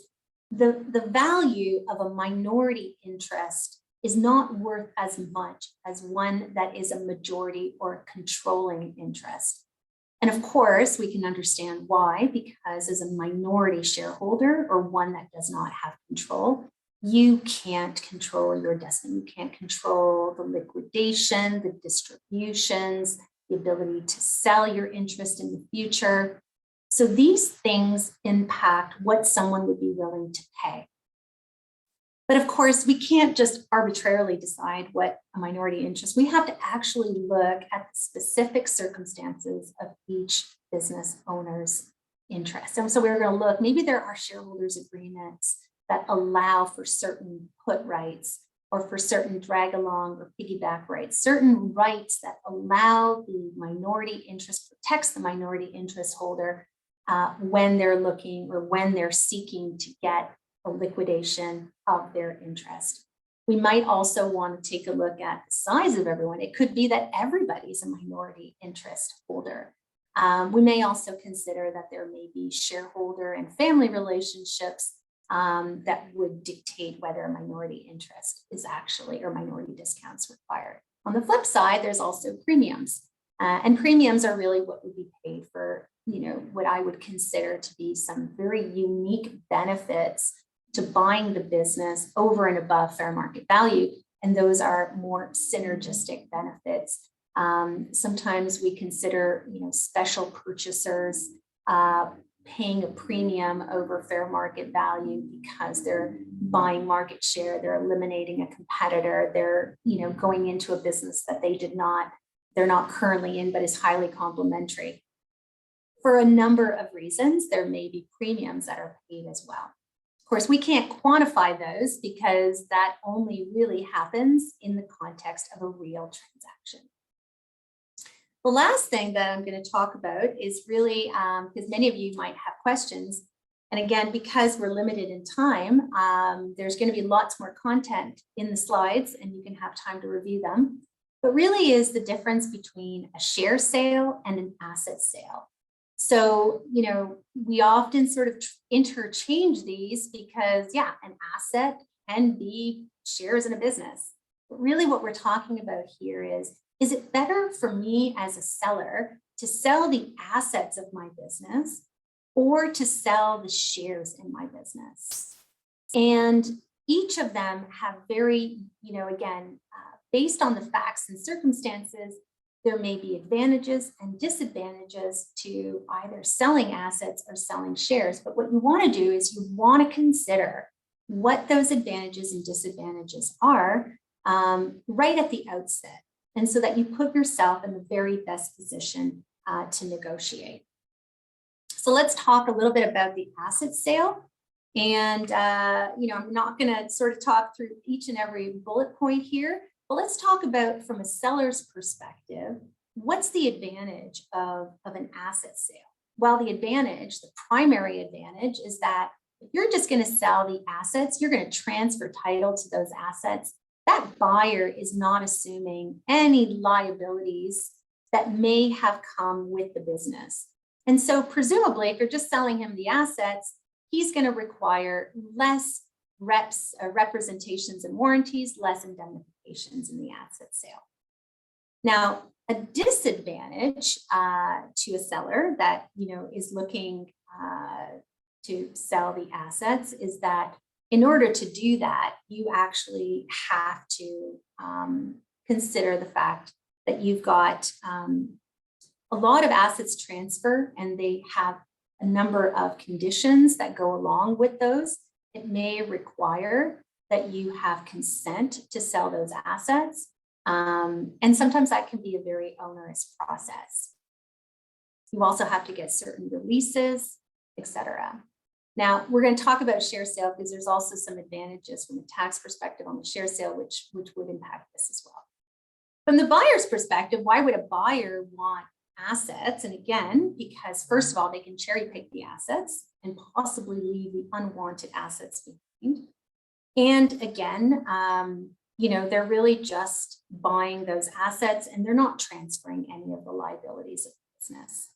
the value of a minority interest is not worth as much as one that is a majority or a controlling interest. And of course, we can understand why, because as a minority shareholder or one that does not have control, you can't control your destiny. You can't control the liquidation, the distributions, the ability to sell your interest in the future. So these things impact what someone would be willing to pay. But of course, we can't just arbitrarily decide what a minority interest. We have to actually look at the specific circumstances of each business owner's interest. And so we're going to look, maybe there are shareholders agreements that allow for certain put rights or for certain drag along or piggyback rights, certain rights that allow the minority interest, protects the minority interest holder when they're looking or when they're seeking to get a liquidation of their interest. We might also want to take a look at the size of everyone. It could be that everybody's a minority interest holder. We may also consider that there may be shareholder and family relationships that would dictate whether a minority interest is actually or minority discounts required. On the flip side, there's also premiums. And premiums are really what would be paid for, what I would consider to be some very unique benefits to buying the business over and above fair market value. And those are more synergistic benefits. Sometimes we consider, special purchasers paying a premium over fair market value because they're buying market share, they're eliminating a competitor, they're, going into a business that they're not currently in, but is highly complementary. For a number of reasons, there may be premiums that are paid as well. Of course, we can't quantify those because that only really happens in the context of a real transaction. The last thing that I'm going to talk about is really, because many of you might have questions, and again, because we're limited in time, there's going to be lots more content in the slides and you can have time to review them, but really is the difference between a share sale and an asset sale. So, we often sort of interchange these because, an asset can be shares in a business. But really what we're talking about here is it better for me as a seller to sell the assets of my business or to sell the shares in my business? And each of them have very, based on the facts and circumstances, there may be advantages and disadvantages to either selling assets or selling shares. But what you want to do is you want to consider what those advantages and disadvantages are right at the outset. And so that you put yourself in the very best position to negotiate. So let's talk a little bit about the asset sale. And, I'm not going to sort of talk through each and every bullet point here. But let's talk about from a seller's perspective, what's the advantage of an asset sale? Well, the primary advantage is that if you're just going to sell the assets, you're going to transfer title to those assets. That buyer is not assuming any liabilities that may have come with the business. And so presumably, if you're just selling him the assets, he's going to require less representations and warranties, less indemnifications in the asset sale. Now, a disadvantage to a seller that is looking to sell the assets is that in order to do that, you actually have to consider the fact that you've got a lot of assets transfer, and they have a number of conditions that go along with those. It may require that you have consent to sell those assets. And sometimes that can be a very onerous process. You also have to get certain releases, etc. Now, we're going to talk about share sale because there's also some advantages from a tax perspective on the share sale, which would impact this as well. From the buyer's perspective, why would a buyer want assets? And again, because first of all, they can cherry pick the assets and possibly leave the unwanted assets behind. And again, they're really just buying those assets and they're not transferring any of the liabilities of the business.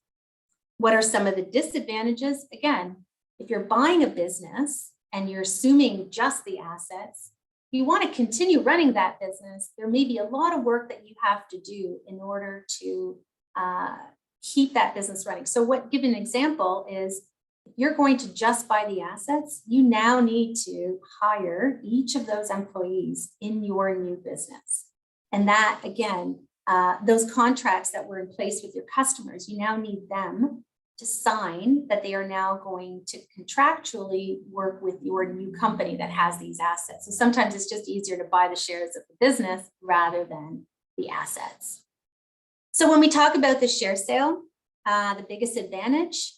What are some of the disadvantages? Again, if you're buying a business and you're assuming just the assets, you want to continue running that business. There may be a lot of work that you have to do in order to keep that business running. So give an example is, if you're going to just buy the assets, you now need to hire each of those employees in your new business. And that, again, those contracts that were in place with your customers, you now need them to sign that they are now going to contractually work with your new company that has these assets. So sometimes it's just easier to buy the shares of the business rather than the assets. So when we talk about the share sale, the biggest advantage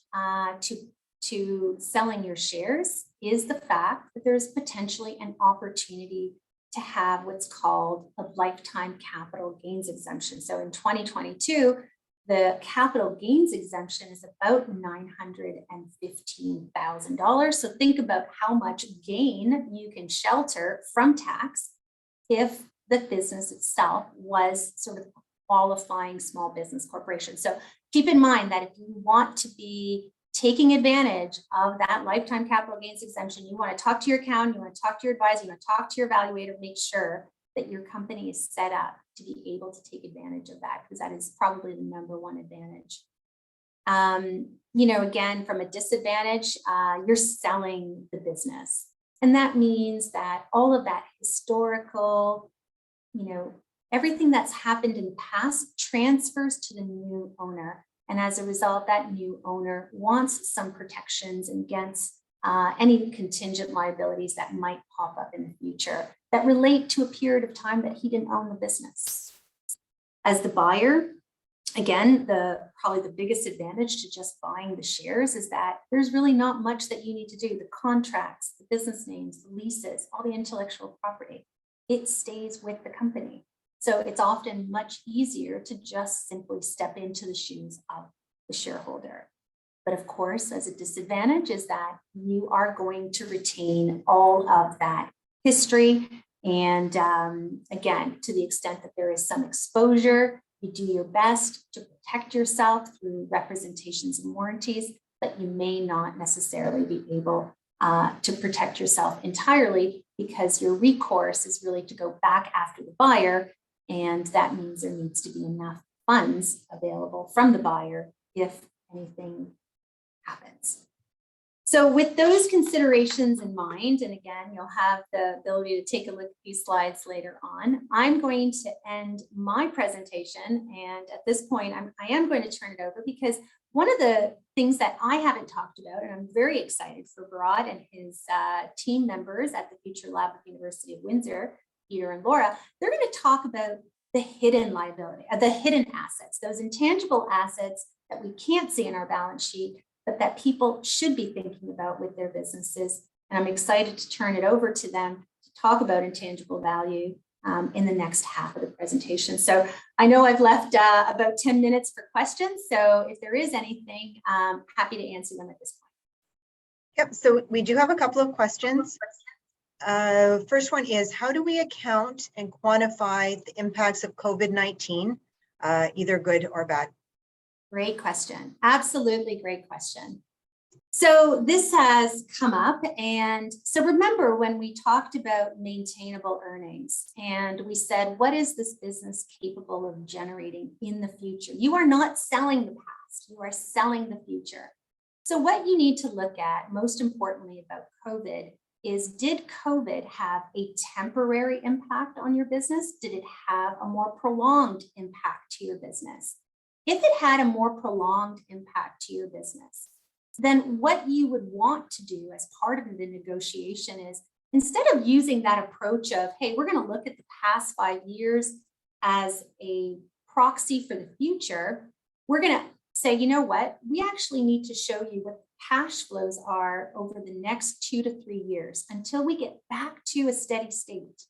to selling your shares is the fact that there's potentially an opportunity to have what's called a lifetime capital gains exemption. So in 2022, the capital gains exemption is about $915,000. So think about how much gain you can shelter from tax if the business itself was sort of qualifying small business corporation. So keep in mind that if you want to be taking advantage of that lifetime capital gains exemption, you want to talk to your accountant, you want to talk to your advisor, you want to talk to your evaluator, make sure that your company is set up to be able to take advantage of that, because that is probably the number one advantage. Again, from a disadvantage, you're selling the business. And that means that all of that historical, everything that's happened in the past transfers to the new owner. And as a result, that new owner wants some protections against any contingent liabilities that might pop up in the future that relate to a period of time that he didn't own the business. As the buyer, again, probably the biggest advantage to just buying the shares is that there's really not much that you need to do. The contracts, the business names, the leases, all the intellectual property, it stays with the company. So it's often much easier to just simply step into the shoes of the shareholder. But of course, as a disadvantage is that you are going to retain all of that history. And again, to the extent that there is some exposure, you do your best to protect yourself through representations and warranties, but you may not necessarily be able to protect yourself entirely, because your recourse is really to go back after the buyer. And that means there needs to be enough funds available from the buyer if anything happens. So with those considerations in mind, and again, you'll have the ability to take a look at these slides later on, I'm going to end my presentation. And at this point, I am going to turn it over, because one of the things that I haven't talked about, and I'm very excited for Barat and his team members at the Future Lab of the University of Windsor, Peter and Laura, they're going to talk about the hidden liability, the hidden assets, those intangible assets that we can't see in our balance sheet, but that people should be thinking about with their businesses. And I'm excited to turn it over to them to talk about intangible value in the next half of the presentation. So I know I've left about 10 minutes for questions. So if there is anything, I'm happy to answer them at this point. Yep, so we do have a couple of questions. First one is, how do we account and quantify the impacts of COVID-19, either good or bad? Great question. Absolutely great question. So this has come up. And so remember when we talked about maintainable earnings and we said, what is this business capable of generating in the future? You are not selling the past, you are selling the future. So what you need to look at, most importantly about COVID, is did COVID have a temporary impact on your business? Did it have a more prolonged impact to your business? If it had a more prolonged impact to your business, then what you would want to do as part of the negotiation is, instead of using that approach of, hey, we're going to look at the past 5 years as a proxy for the future, we're going to say, you know what, we actually need to show you what the cash flows are over the next 2 to 3 years until we get back to a steady state.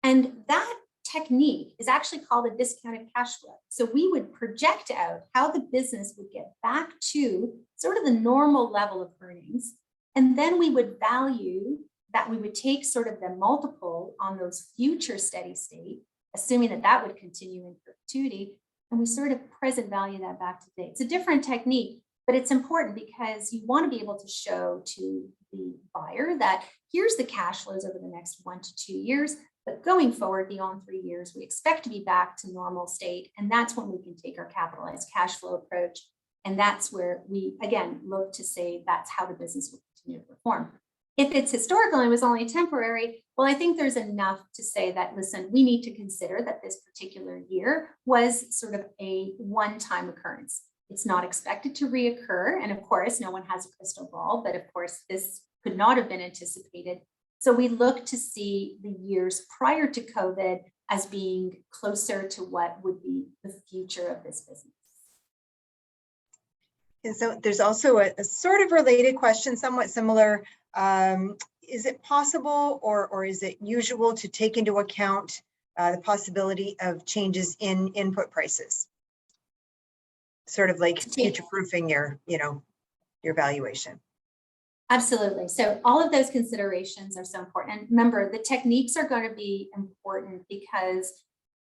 And that technique is actually called a discounted cash flow. So we would project out how the business would get back to sort of the normal level of earnings. And then we would value that, we would take sort of the multiple on those future steady state, assuming that that would continue in perpetuity. And we sort of present value that back to date. It's a different technique, but it's important because you want to be able to show to the buyer that here's the cash flows over the next 1 to 2 years. But going forward beyond 3 years, we expect to be back to normal state. And that's when we can take our capitalized cash flow approach. And that's where we, again, look to say that's how the business will continue to perform. If it's historical and it was only temporary, well, I think there's enough to say that, listen, we need to consider that this particular year was sort of a one-time occurrence. It's not expected to reoccur. And of course, no one has a crystal ball, but of course, this could not have been anticipated. So we look to see the years prior to COVID as being closer to what would be the future of this business. And so there's also a sort of related question, somewhat similar. Is it possible or is it usual to take into account the possibility of changes in input prices? Sort of like future-proofing your valuation. Absolutely. So all of those considerations are so important. And remember, the techniques are going to be important because,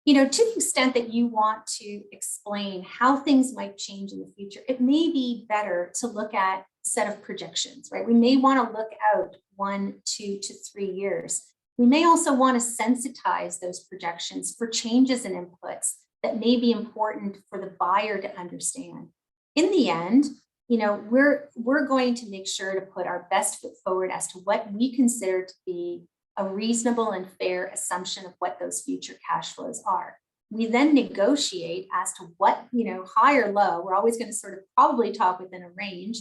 to the extent that you want to explain how things might change in the future, it may be better to look at a set of projections, right? We may want to look out 1, 2 to 3 years. We may also want to sensitize those projections for changes in inputs that may be important for the buyer to understand. In the end, we're going to make sure to put our best foot forward as to what we consider to be a reasonable and fair assumption of what those future cash flows are. We then negotiate as to what, high or low. We're always going to sort of probably talk within a range,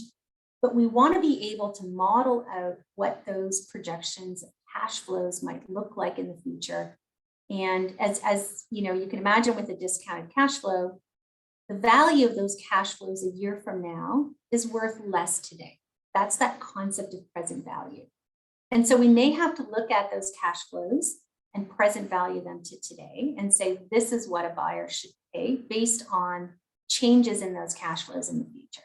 but we want to be able to model out what those projections of cash flows might look like in the future. And as you can imagine with a discounted cash flow, the value of those cash flows a year from now is worth less today. That's that concept of present value. And so we may have to look at those cash flows and present value them to today and say, this is what a buyer should pay based on changes in those cash flows in the future.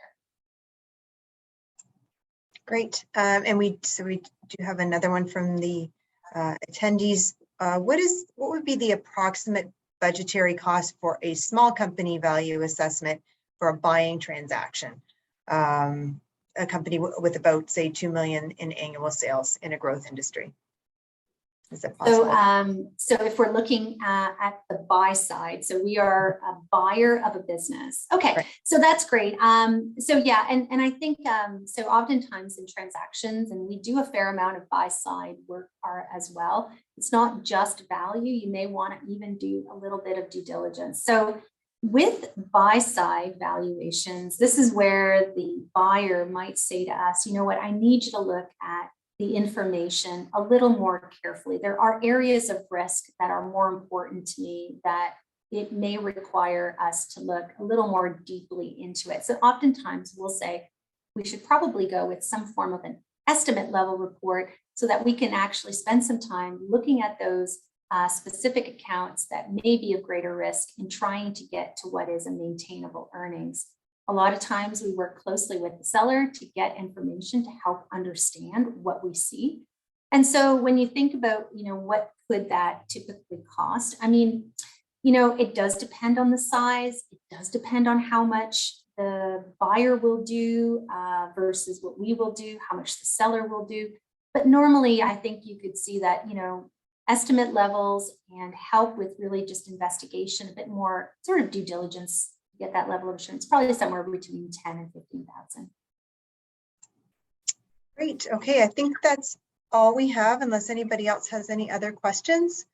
Great. And we do have another one from the attendees. What would be the approximate budgetary cost for a small company value assessment for a buying transaction? A company with about, say, 2 million in annual sales in a growth industry. Is that possible? So if we're looking at the buy side, so we are a buyer of a business. Okay, right. So that's great. So yeah, and I think, so oftentimes in transactions, and we do a fair amount of buy side work as well. It's not just value. You may want to even do a little bit of due diligence. So with buy side valuations, this is where the buyer might say to us, you know what, I need you to look at the information a little more carefully. There are areas of risk that are more important to me that it may require us to look a little more deeply into it. So oftentimes we'll say we should probably go with some form of an estimate level report so that we can actually spend some time looking at those specific accounts that may be of greater risk in trying to get to what is a maintainable earnings. A lot of times we work closely with the seller to get information to help understand what we see. And so when you think about, what could that typically cost? I mean, it does depend on the size. It does depend on how much the buyer will do versus what we will do, how much the seller will do. But normally I think you could see that, estimate levels and help with really just investigation, a bit more sort of due diligence to get that level of assurance, probably somewhere between 10 and 15,000. Great. Okay, I think that's all we have, unless anybody else has any other questions.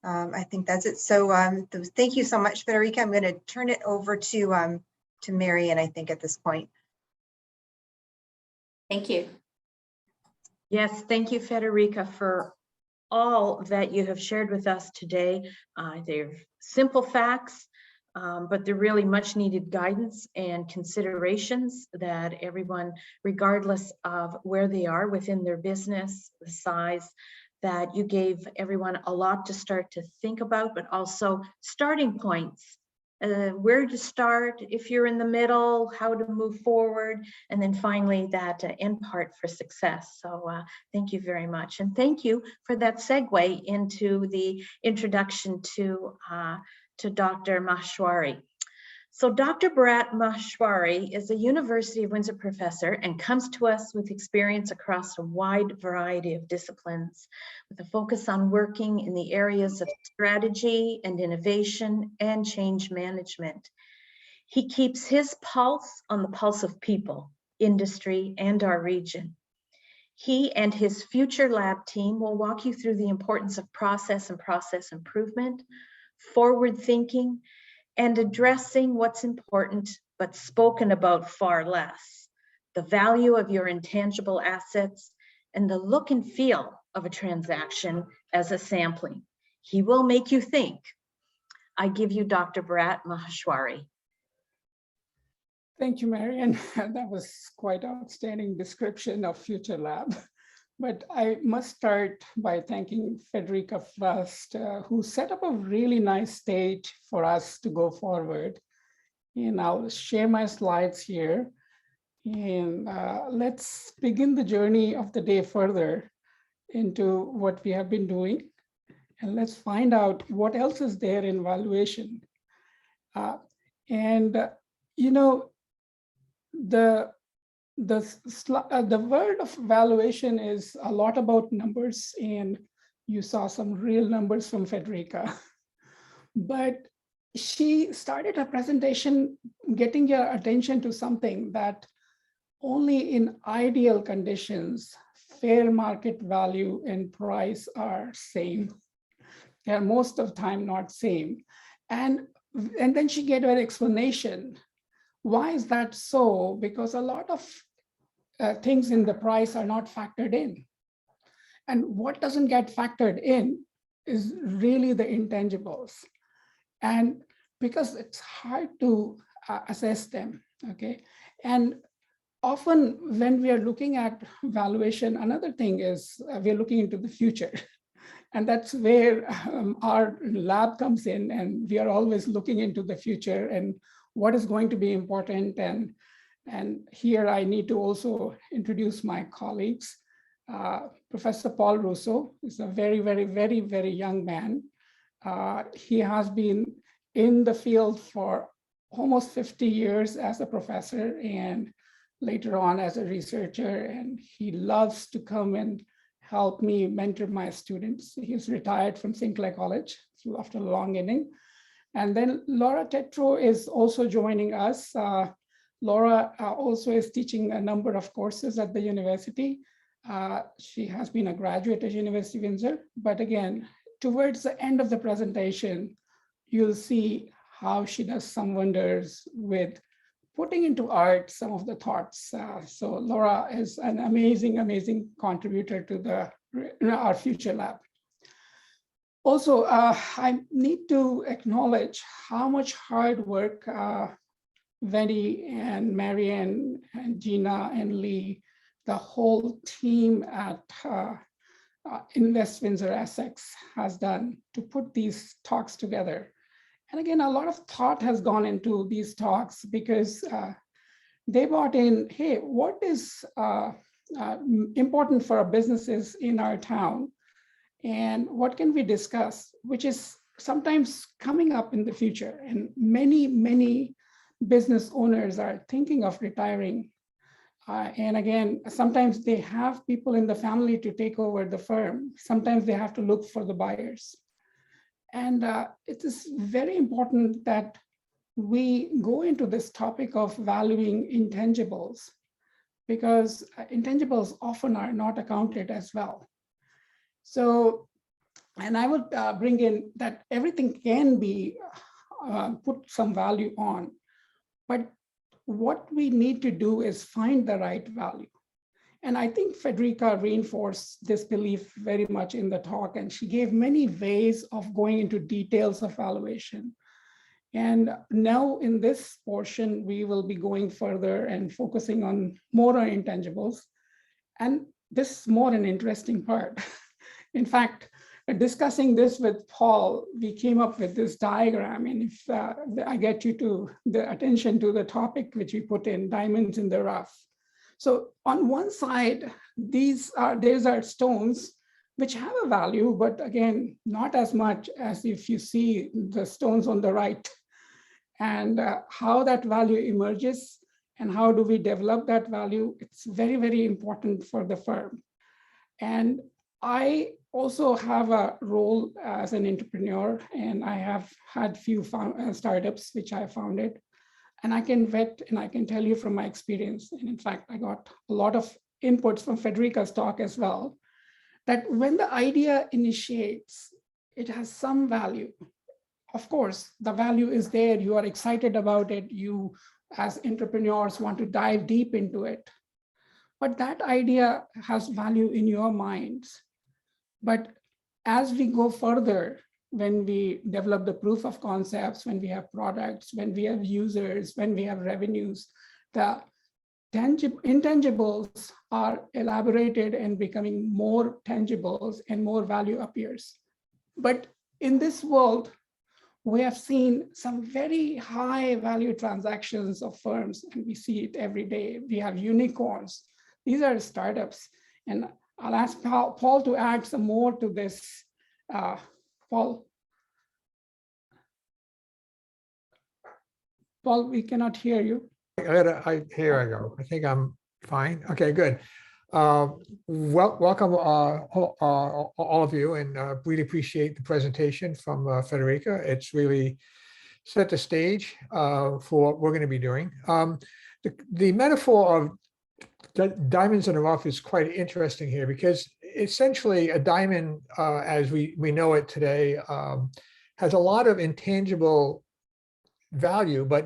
I think that's it. So thank you so much, Federica. I'm going to turn it over to Marian, I think, at this point. Thank you. Yes, thank you, Federica, for all that you have shared with us today. They're simple facts, but they're really much needed guidance and considerations that everyone, regardless of where they are within their business, the size, that you gave everyone a lot to start to think about, but also starting points. Where to start, if you're in the middle, how to move forward, and then finally that end part for success. So thank you very much. And thank you for that segue into the introduction to Dr. Mashwari. So Dr. Barat Mashwari is a University of Windsor professor and comes to us with experience across a wide variety of disciplines, with a focus on working in the areas of strategy and innovation and change management. He keeps his pulse on the pulse of people, industry, and our region. He and his future lab team will walk you through the importance of process and process improvement, forward thinking, and addressing what's important but spoken about far less, the value of your intangible assets, and the look and feel of a transaction as a sampling. He will make you think. I give you Dr. Barat Mashwari. Thank you, Marian. That was quite outstanding description of Future Lab. But I must start by thanking Federica first, who set up a really nice stage for us to go forward. And I'll share my slides here. And let's begin the journey of the day further into what we have been doing. And let's find out what else is there in valuation. The word of valuation is a lot about numbers, and you saw some real numbers from Federica. But she started her presentation getting your attention to something that only in ideal conditions, fair market value and price are same. They are most of the time not same. And then she gave her explanation. Why is that so? Because a lot of things in the price are not factored in. And what doesn't get factored in is really the intangibles. And because it's hard to assess them, okay? And often when we are looking at valuation, another thing is we're looking into the future. And that's where our lab comes in, and we are always looking into the future and what is going to be important. And here I need to also introduce my colleagues. Professor Paul Russo is a very, very, very, very young man. He has been in the field for almost 50 years as a professor and later on as a researcher. And he loves to come and help me mentor my students. He's retired from Sinclair College after a long inning. And then Laura Tetro is also joining us. Laura also is teaching a number of courses at the university. She has been a graduate at University of Windsor, but again, towards the end of the presentation, you'll see how she does some wonders with putting into art some of the thoughts. So Laura is an amazing, amazing contributor to our Future Lab. Also, I need to acknowledge how much hard work Wendy and Marianne and Gina and Lee, the whole team at WindsorEssex has done to put these talks together. And again, a lot of thought has gone into these talks because they brought in, hey, what is important for our businesses in our town? And what can we discuss, which is sometimes coming up in the future. And many business owners are thinking of retiring. And again, sometimes they have people in the family to take over the firm. Sometimes they have to look for the buyers. And it is very important that we go into this topic of valuing intangibles, because intangibles often are not accounted as well. So, and I would bring in that everything can be put some value on, but what we need to do is find the right value. And I think Federica reinforced this belief very much in the talk, and she gave many ways of going into details of valuation. And now in this portion, we will be going further and focusing on more on intangibles. And this is more an interesting part. In fact, discussing this with Paul, we came up with this diagram. And if I get you to the attention to the topic which we put in, diamonds in the rough. So on one side, these are stones which have a value, but again, not as much as if you see the stones on the right. And how that value emerges and how do we develop that value, it's very, very important for the firm. And I also have a role as an entrepreneur, and I have had few startups which I founded. And I can vet and I can tell you from my experience, and in fact, I got a lot of inputs from Federica's talk as well, that when the idea initiates, it has some value. Of course, the value is there, you are excited about it, you as entrepreneurs want to dive deep into it. But that idea has value in your minds. But as we go further, when we develop the proof of concepts, when we have products, when we have users, when we have revenues, the intangibles are elaborated and becoming more tangibles and more value appears. But in this world, we have seen some very high value transactions of firms, and we see it every day. We have unicorns. These are startups. And I'll ask Paul to add some more to this. Paul, we cannot hear you. Here I go. I think I'm fine. Okay, good. Welcome all of you, and really appreciate the presentation from Federica. It's really set the stage for what we're going to be doing. The metaphor of diamonds in the rough is quite interesting here, because essentially a diamond, as we know it today, has a lot of intangible value, but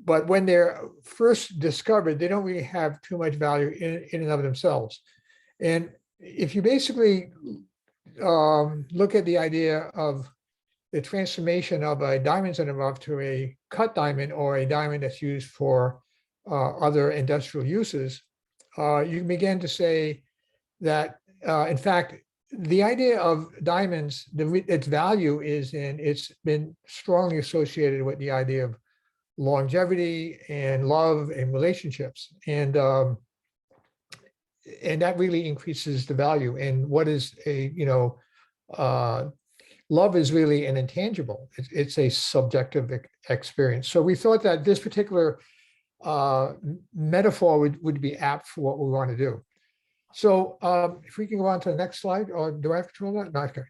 but when they're first discovered, they don't really have too much value in and of themselves. And if you basically look at the idea of the transformation of a diamonds in the rough to a cut diamond, or a diamond that's used for other industrial uses, you can begin to say that, in fact, the idea of diamonds, its value is it's been strongly associated with the idea of longevity and love and relationships, and that really increases the value. And what is love is really an intangible. It's a subjective experience. So we thought that this particular metaphor would be apt for what we want to do. So if we can go on to the next slide, or do I have control of that? No, okay.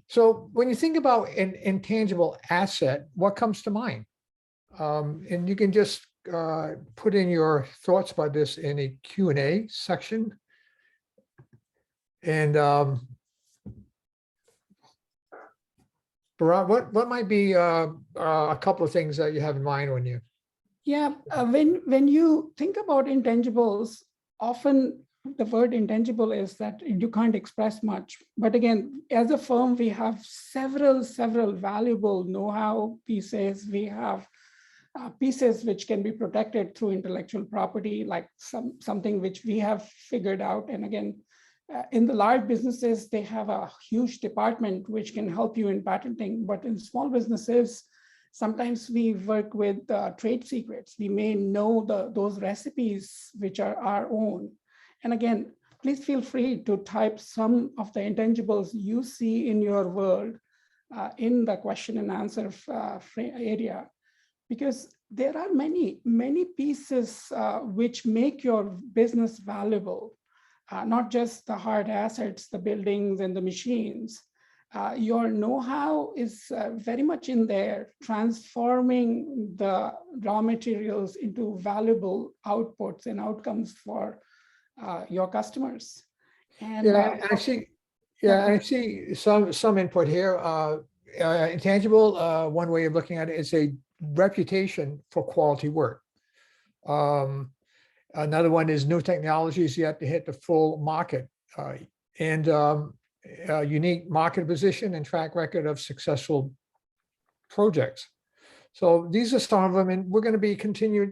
So when you think about an intangible asset, what comes to mind? And you can just put in your thoughts about this in a Q&A section. And Barat, what might be a couple of things that you have in mind when you? Yeah, when you think about intangibles, often the word intangible is that you can't express much. But again, as a firm, we have several valuable know-how pieces. We have pieces which can be protected through intellectual property, like something which we have figured out. And again, In the large businesses, they have a huge department which can help you in patenting, but in small businesses, sometimes we work with trade secrets. We may know those recipes which are our own. And again, please feel free to type some of the intangibles you see in your world in the question and answer area, because there are many pieces which make your business valuable, not just the hard assets, the buildings and the machines. Your know-how is very much in there, transforming the raw materials into valuable outputs and outcomes for your customers. And I see some input here. Intangible, one way of looking at it is a reputation for quality work. Another one is new technologies yet to hit the full market, and a unique market position and track record of successful projects. So these are some of them, and we're going to be continuing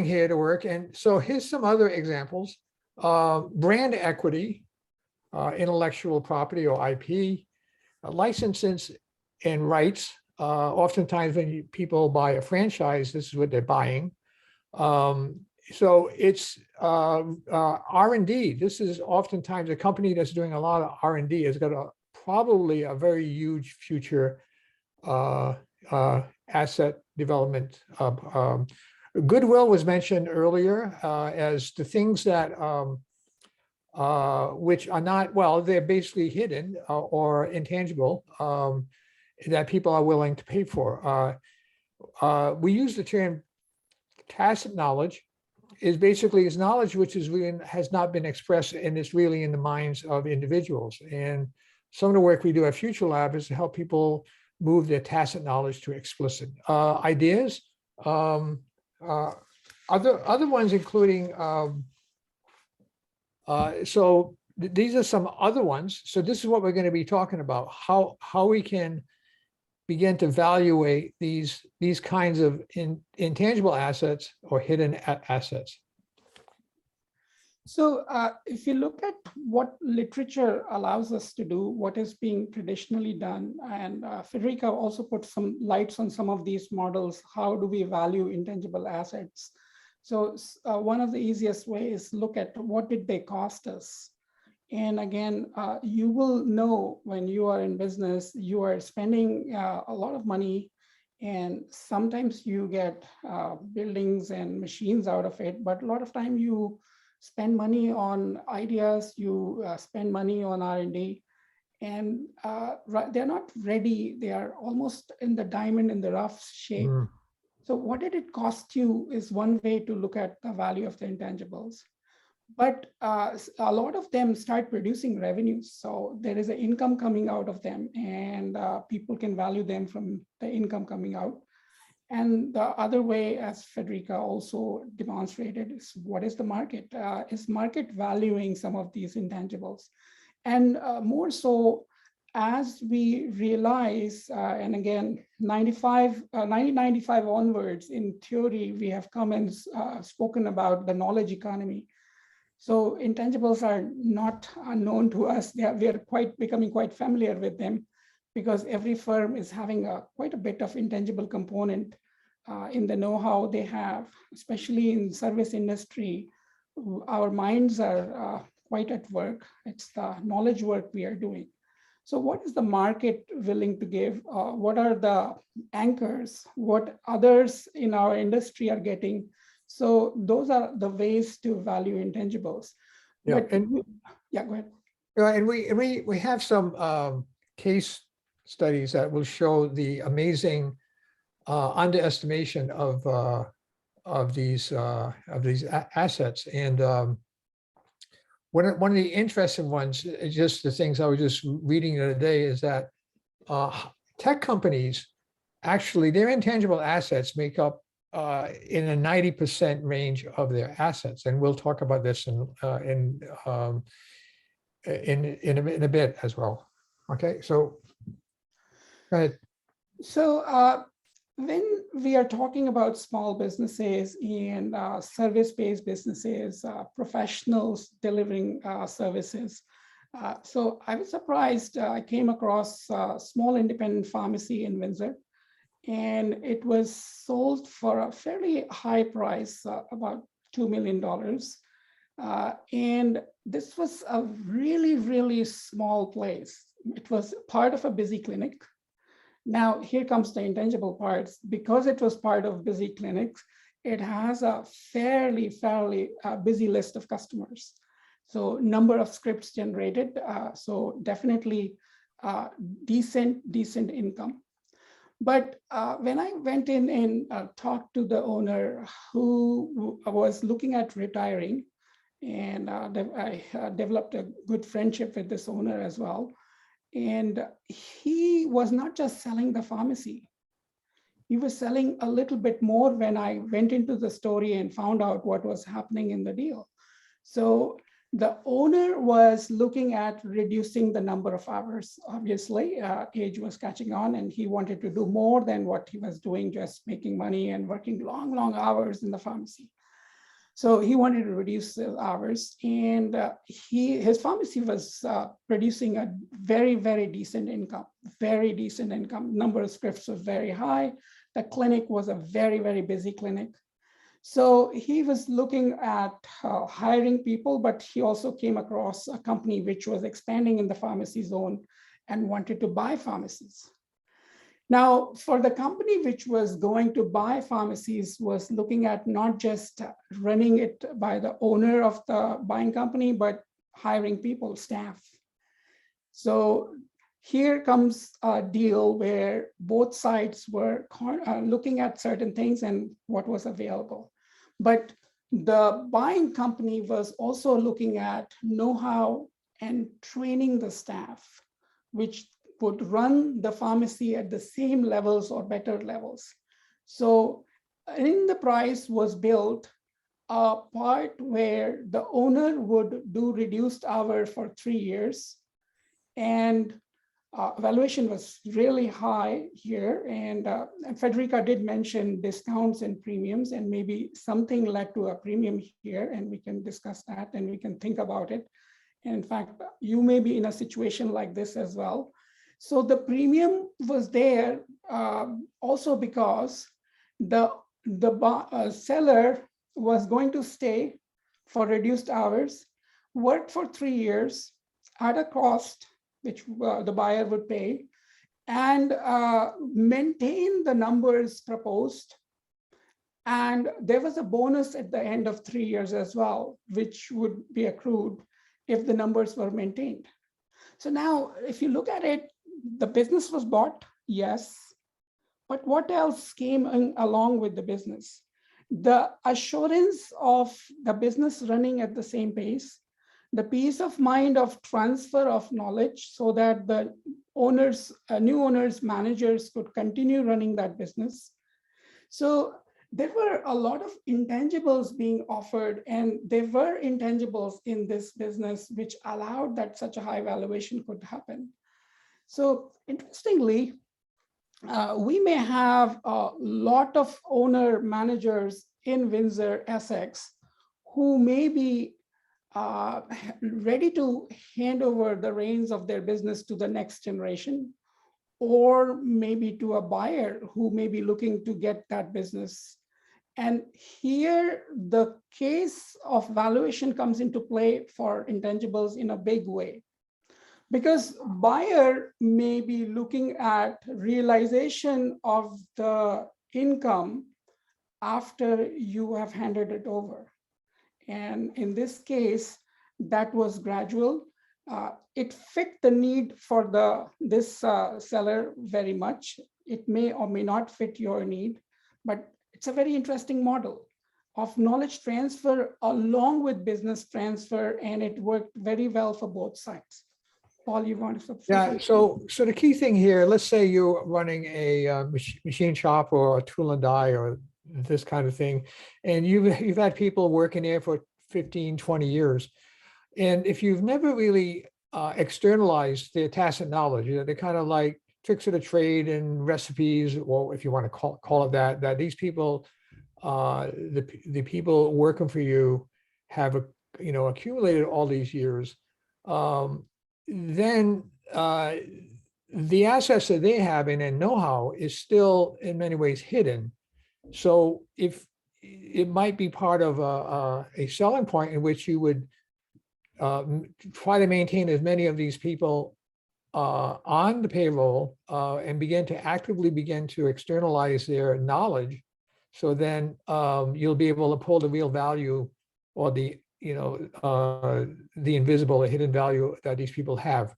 here to work. And so here's some other examples. Brand equity, intellectual property or IP, licenses and rights. Oftentimes when people buy a franchise, this is what they're buying. So it's R&D. This is oftentimes a company that's doing a lot of R&D has got probably a very huge future asset development. Goodwill was mentioned earlier as the things that which are not, well, they're basically hidden or intangible that people are willing to pay for. We use the term tacit knowledge is basically is knowledge which is really has not been expressed and is really in the minds of individuals. And some of the work we do at Future Lab is to help people move their tacit knowledge to explicit ideas. Other ones including so these are some other ones. So this is what we're going to be talking about, how we can begin to evaluate these kinds of intangible assets or hidden assets. So if you look at what literature allows us to do, what is being traditionally done, and Federica also put some lights on some of these models, how do we value intangible assets? So one of the easiest ways is look at what did they cost us? And again, you will know when you are in business, you are spending a lot of money, and sometimes you get buildings and machines out of it, but a lot of time you spend money on ideas, you spend money on R&D, and they're not ready. They are almost in the diamond in the rough shape. Mm. So what did it cost you is one way to look at the value of the intangibles. But a lot of them start producing revenues. So there is an income coming out of them, and people can value them from the income coming out. And the other way, as Federica also demonstrated, is what is the market? Is market valuing some of these intangibles? And more so, as we realize, and again, 1995 onwards, in theory, we have come and spoken about the knowledge economy. So intangibles are not unknown to us. We are becoming quite familiar with them, because every firm is having quite a bit of intangible component in the know-how they have, especially in service industry. Our minds are quite at work. It's the knowledge work we are doing. So what is the market willing to give? What are the anchors? What others in our industry are getting? So those are the ways to value intangibles. Yeah, go ahead. And we have some case studies that will show the amazing underestimation of these assets. And one of the interesting ones, just the things I was just reading the other day, is that tech companies actually their intangible assets make up in a 90% range of their assets, and we'll talk about this in a bit as well. Okay, so go ahead. So when we are talking about small businesses and service-based businesses, professionals delivering services, so I was surprised. I came across a small independent pharmacy in Windsor, and it was sold for a fairly high price, about $2 million. And this was a really, really small place. It was part of a busy clinic. Now, here comes the intangible parts. Because it was part of busy clinics, it has a fairly busy list of customers. So number of scripts generated, so definitely decent income. But when I went in and talked to the owner who was looking at retiring, and I developed a good friendship with this owner as well. And he was not just selling the pharmacy. He was selling a little bit more when I went into the story and found out what was happening in the deal. So the owner was looking at reducing the number of hours. Obviously, age was catching on, and he wanted to do more than what he was doing, just making money and working long hours in the pharmacy. So he wanted to reduce the hours, and his pharmacy was producing a very decent income, Number of scripts was very high. The clinic was a very busy clinic. So he was looking at hiring people, but he also came across a company which was expanding in the pharmacy zone and wanted to buy pharmacies. Now, for the company which was going to buy pharmacies was looking at not just running it by the owner of the buying company, but hiring people, staff. So here comes a deal where both sides were looking at certain things and what was available. But the buying company was also looking at know-how and training the staff, which would run the pharmacy at the same levels or better levels. So in the price was built a part where the owner would do reduced hour for 3 years, and valuation was really high here. And Federica did mention discounts and premiums, and maybe something led to a premium here, and we can discuss that and we can think about it. And in fact, you may be in a situation like this as well. So the premium was there also because the seller was going to stay for reduced hours, work for 3 years at a cost which the buyer would pay, and maintain the numbers proposed. And there was a bonus at the end of 3 years as well, which would be accrued if the numbers were maintained. So now, if you look at it, the business was bought, yes, but what else came along with the business? The assurance of the business running at the same pace, the peace of mind of transfer of knowledge so that the owners, new owners, managers could continue running that business. So there were a lot of intangibles being offered, and there were intangibles in this business which allowed that such a high valuation could happen. So interestingly, we may have a lot of owner managers in WindsorEssex who may be ready to hand over the reins of their business to the next generation, or maybe to a buyer who may be looking to get that business. And here, the case of valuation comes into play for intangibles in a big way, because buyer may be looking at realization of the income after you have handed it over. And in this case, that was gradual. It fit the need for this seller very much. It may or may not fit your need, but it's a very interesting model of knowledge transfer along with business transfer, and it worked very well for both sides. Paul, you want to? Yeah, so the key thing here, let's say you're running a machine shop or a tool and die or this kind of thing, and you've had people working there for 15, 20 years. And if you've never really externalized their tacit knowledge, they're kind of like tricks of the trade and recipes, or if you want to call it that, that these people, the people working for you have, accumulated all these years, then the assets that they have and know-how is still in many ways hidden. So if it might be part of a selling point in which you would try to maintain as many of these people on the payroll and actively begin to externalize their knowledge. So then you'll be able to pull the real value, or the invisible, the hidden value that these people have.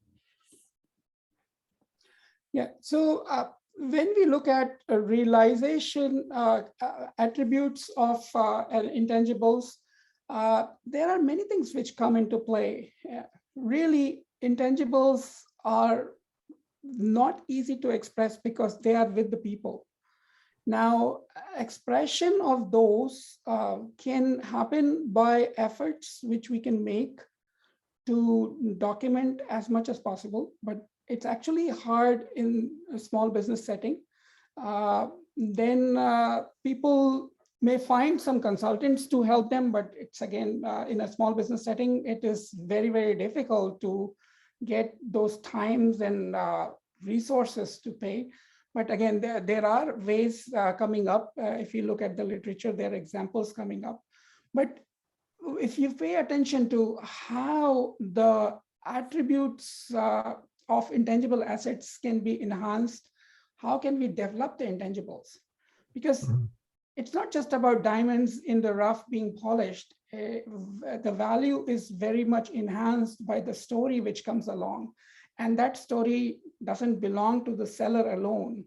Yeah, so when we look at realization attributes of intangibles, there are many things which come into play. Really, intangibles are not easy to express because they are with the people. Now, expression of those can happen by efforts which we can make to document as much as possible, but it's actually hard in a small business setting. Then people may find some consultants to help them, but it's again, in a small business setting, it is very, very difficult to get those times and resources to pay. But again, there are ways coming up. If you look at the literature, there are examples coming up. But if you pay attention to how the attributes of intangible assets can be enhanced, how can we develop the intangibles? Because it's not just about diamonds in the rough being polished. The value is very much enhanced by the story which comes along. And that story doesn't belong to the seller alone.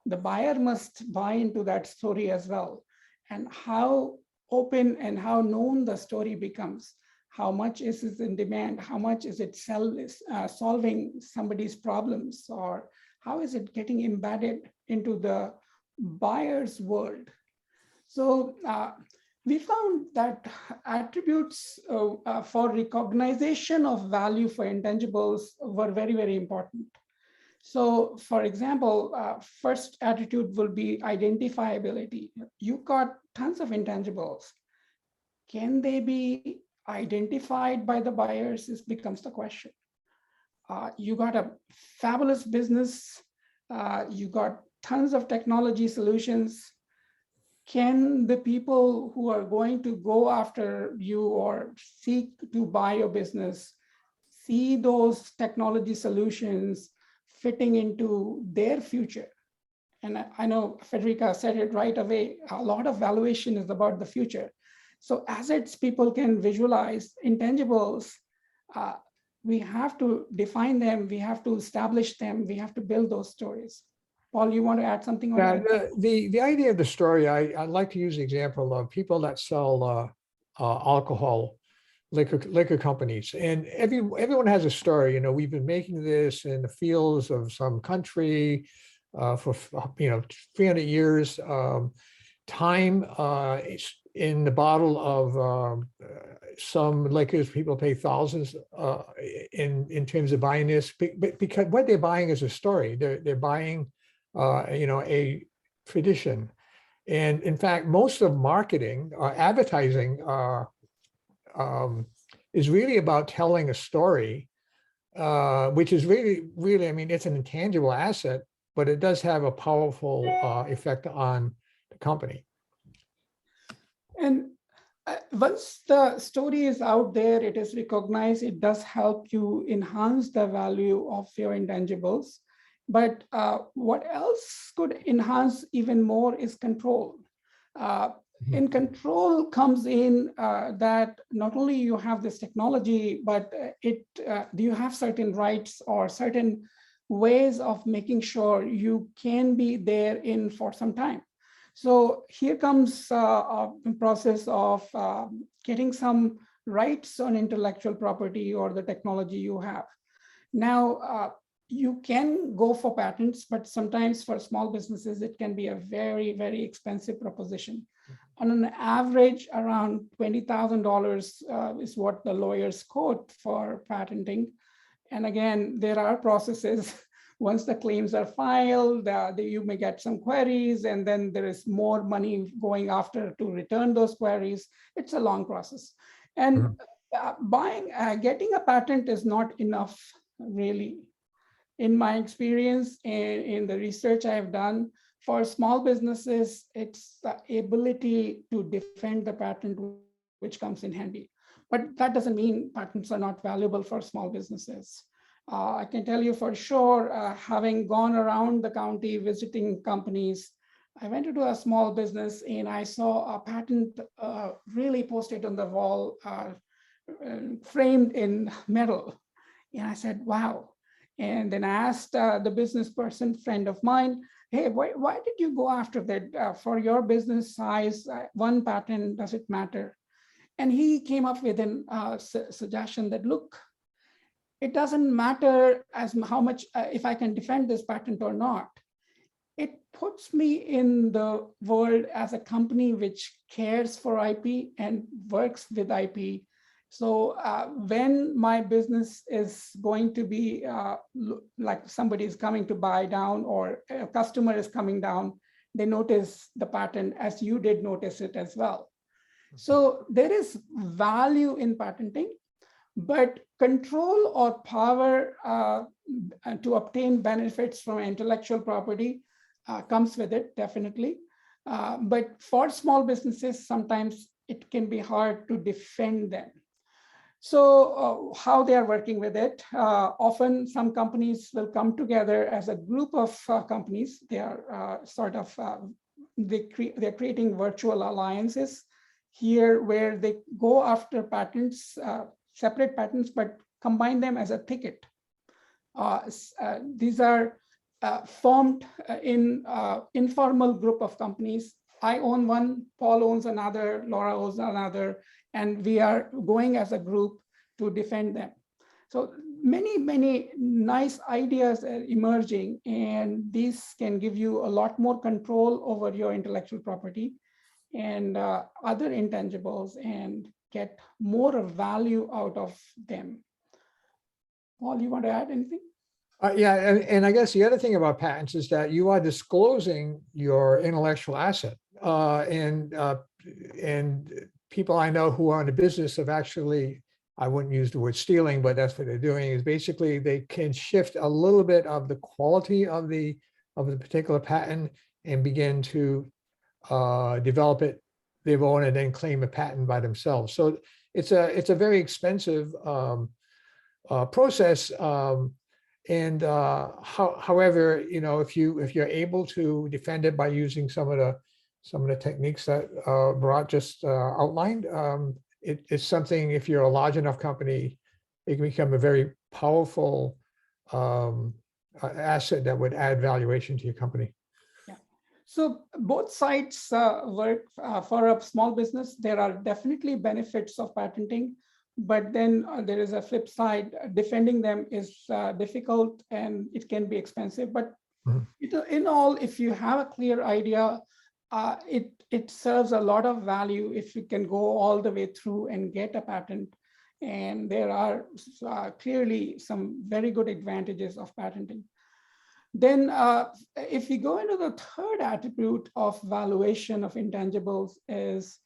The buyer must buy into that story as well. And how open and how known the story becomes, how much is it in demand, how much is it solving somebody's problems, or how is it getting embedded into the buyer's world. So we found that attributes for recognition of value for intangibles were very, very important. So for example, first attitude will be identifiability. You've got tons of intangibles. Can they be identified by the buyers? This becomes the question. You got a fabulous business. You got tons of technology solutions. Can the people who are going to go after you or seek to buy your business see those technology solutions fitting into their future? And I know Federica said it right away, a lot of valuation is about the future. So assets people can visualize, intangibles, we have to define them, we have to establish them, we have to build those stories. Paul, you want to add something on that? The idea of the story, I like to use the example of people that sell alcohol, liquor companies, and everyone has a story. We've been making this in the fields of some country for 300 years. Time in the bottle of some liquors, people pay thousands in terms of buying this, because what they're buying is a story. They're buying a tradition. And in fact, most of marketing, advertising is really about telling a story, which is really, I mean, it's an intangible asset, but it does have a powerful effect on the company. And once the story is out there, it is recognized, it does help you enhance the value of your intangibles. But what else could enhance even more is control. In control comes in that not only you have this technology, but do you have certain rights or certain ways of making sure you can be there in for some time. So here comes a process of getting some rights on intellectual property or the technology you have. Now, you can go for patents, but sometimes for small businesses, it can be a very, very expensive proposition. On an average, around $20,000 is what the lawyers quote for patenting. And again, there are processes once the claims are filed, you may get some queries, and then there is more money going after to return those queries. It's a long process. And getting a patent is not enough, really. In my experience and in the research I have done, for small businesses, it's the ability to defend the patent which comes in handy. But that doesn't mean patents are not valuable for small businesses. I can tell you for sure, having gone around the county visiting companies, I went into a small business and I saw a patent really posted on the wall, framed in metal. And I said, wow. And then I asked the business person, friend of mine, hey, why did you go after that? For your business size, one patent, does it matter? And he came up with a suggestion that, look, it doesn't matter as how much, if I can defend this patent or not. It puts me in the world as a company which cares for IP and works with IP. So when my business is going to be like somebody is coming to buy down or a customer is coming down, they notice the patent as you did notice it as well. So there is value in patenting, but control or power to obtain benefits from intellectual property comes with it, definitely. But for small businesses, sometimes it can be hard to defend them. So how they are working with it, often some companies will come together as a group of companies. They are they're creating virtual alliances here where they go after patents, separate patents, but combine them as a ticket. These are formed in informal group of companies. I own one, Paul owns another, Laura owns another, and we are going as a group to defend them. So many, many nice ideas are emerging, and these can give you a lot more control over your intellectual property and other intangibles and get more value out of them. Paul, you want to add anything? Yeah, and I guess the other thing about patents is that you are disclosing your intellectual asset, and people I know who are in the business of actually, I wouldn't use the word stealing, but that's what they're doing, is basically they can shift a little bit of the quality of the particular patent and begin to develop it their own and then claim a patent by themselves. So it's a very expensive process. However, you know, if you're able to defend it by using some of the techniques that Barat just outlined, it's something, if you're a large enough company, it can become a very powerful asset that would add valuation to your company. Yeah. So both sides work for a small business. There are definitely benefits of patenting, but then there is a flip side. Defending them is difficult and it can be expensive. But in all, if you have a clear idea, it serves a lot of value if you can go all the way through and get a patent. And there are clearly some very good advantages of patenting. Then if we go into the third attribute of valuation of intangibles is,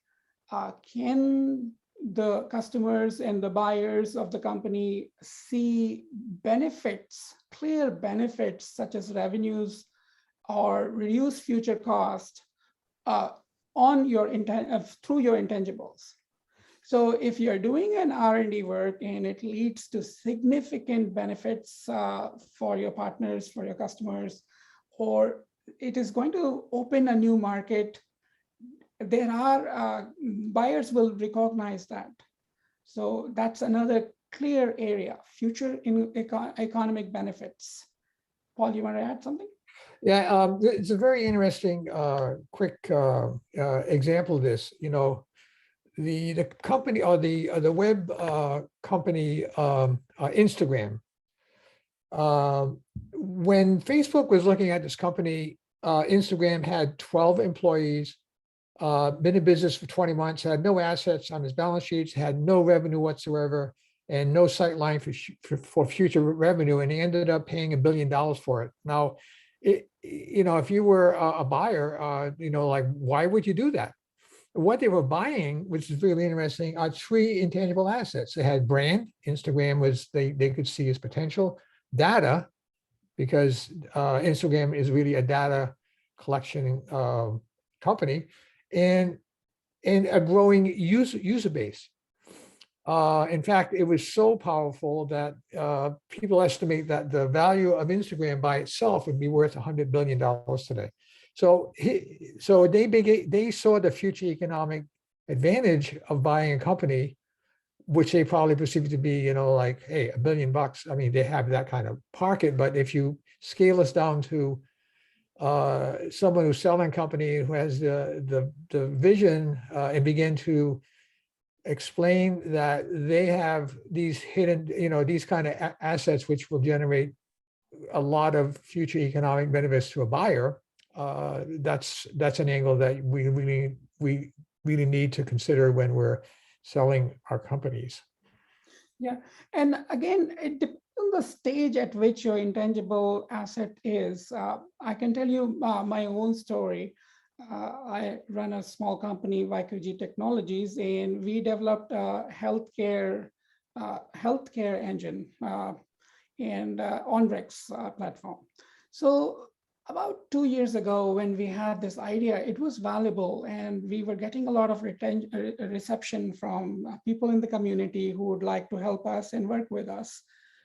can the customers and the buyers of the company see benefits, clear benefits such as revenues or reduce future cost on your through your intangibles. So if you're doing an R&D work and it leads to significant benefits for your partners, for your customers, or it is going to open a new market, there are buyers will recognize that. So that's another clear area, future economic benefits. Paul, you want to add something? Yeah, it's a very interesting, quick example of this. You know, the company or the web company Instagram. When Facebook was looking at this company, Instagram had 12 employees, been in business for 20 months, had no assets on his balance sheets, had no revenue whatsoever, and no sight line for future revenue, and they ended up paying $1 billion for it. Now, if you were a buyer, like, why would you do that? What they were buying, which is really interesting, are 3 intangible assets. They had brand. Instagram was, they could see its potential. Data, because Instagram is really a data collection company, and a growing user base. In fact, it was so powerful that people estimate that the value of Instagram by itself would be worth $100 billion today. So they saw the future economic advantage of buying a company, which they probably perceived to be, like, hey, $1 billion. I mean, they have that kind of pocket, but if you scale us down to someone who's selling a company who has the vision and begin to explain that they have these hidden, these kind of assets which will generate a lot of future economic benefits to a buyer, that's an angle that we really need to consider when we're selling our companies. Yeah, and again, it depends on the stage at which your intangible asset is. I can tell you my own story. I run a small company, YQG Technologies, and we developed a healthcare engine and OnRex platform. So about 2 years ago, when we had this idea, it was valuable, and we were getting a lot of reception from people in the community who would like to help us and work with us.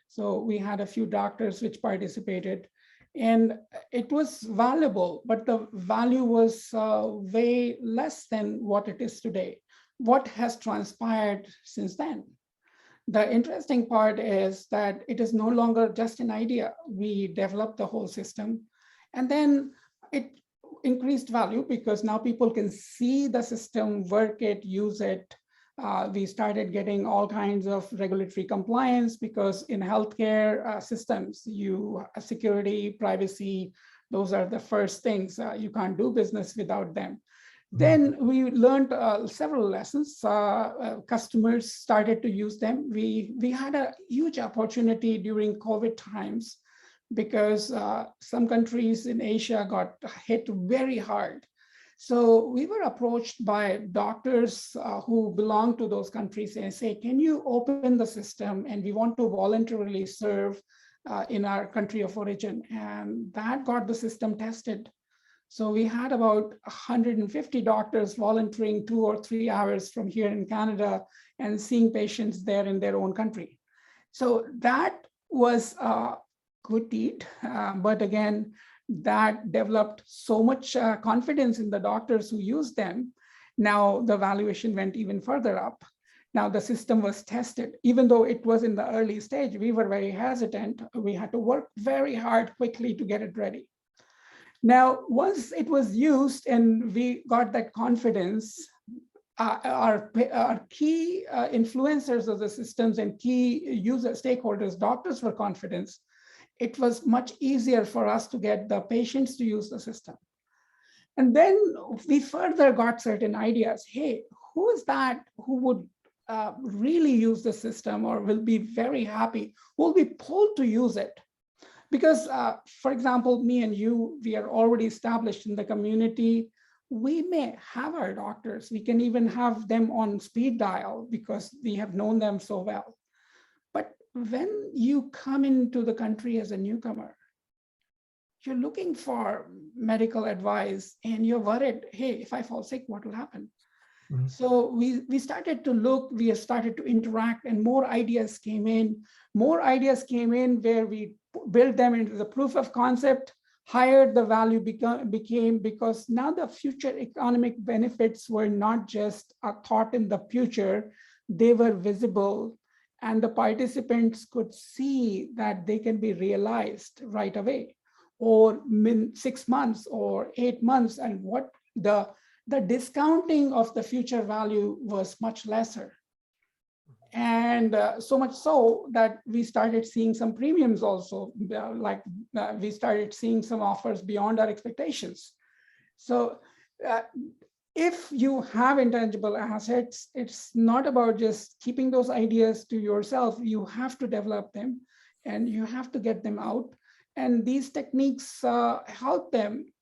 So we had a few doctors which participated, and it was valuable, but the value was way less than what it is today. What has transpired since then? The interesting part is that it is no longer just an idea. We developed the whole system, and then it increased value because now people can see the system, work it, use it. We started getting all kinds of regulatory compliance because in healthcare systems, security, privacy, those are the first things. You can't do business without them. Then we learned several lessons. Customers started to use them. We had a huge opportunity during COVID times because some countries in Asia got hit very hard. So we were approached by doctors who belong to those countries and say, can you open the system? And we want to voluntarily serve in our country of origin. And that got the system tested. So we had about 150 doctors volunteering 2 or 3 hours from here in Canada and seeing patients there in their own country. So that was a good deed. But again, that developed so much confidence in the doctors who used them. Now the valuation went even further up. Now the system was tested. Even though it was in the early stage, we were very hesitant. We had to work very hard quickly to get it ready. Now, once it was used and we got that confidence, our key influencers of the systems and key user stakeholders, doctors were confident. It was much easier for us to get the patients to use the system. And then we further got certain ideas. Hey, who is that who would really use the system or will be very happy, will be pulled to use it? Because, for example, me and you, we are already established in the community. We may have our doctors. We can even have them on speed dial because we have known them so well. But when you come into the country as a newcomer, you're looking for medical advice and you're worried, hey, if I fall sick, what will happen? Mm-hmm. So we started to look, we started to interact, and more ideas came in. More ideas came in where we built them into the proof of concept. Higher the value became, because now the future economic benefits were not just a thought in the future, they were visible, and the participants could see that they can be realized right away, or in 6 months or 8 months, and what the discounting of the future value was much lesser. And so much so that we started seeing some premiums also, we started seeing some offers beyond our expectations. So if you have intangible assets, it's not about just keeping those ideas to yourself. You have to develop them and you have to get them out. And these techniques help them.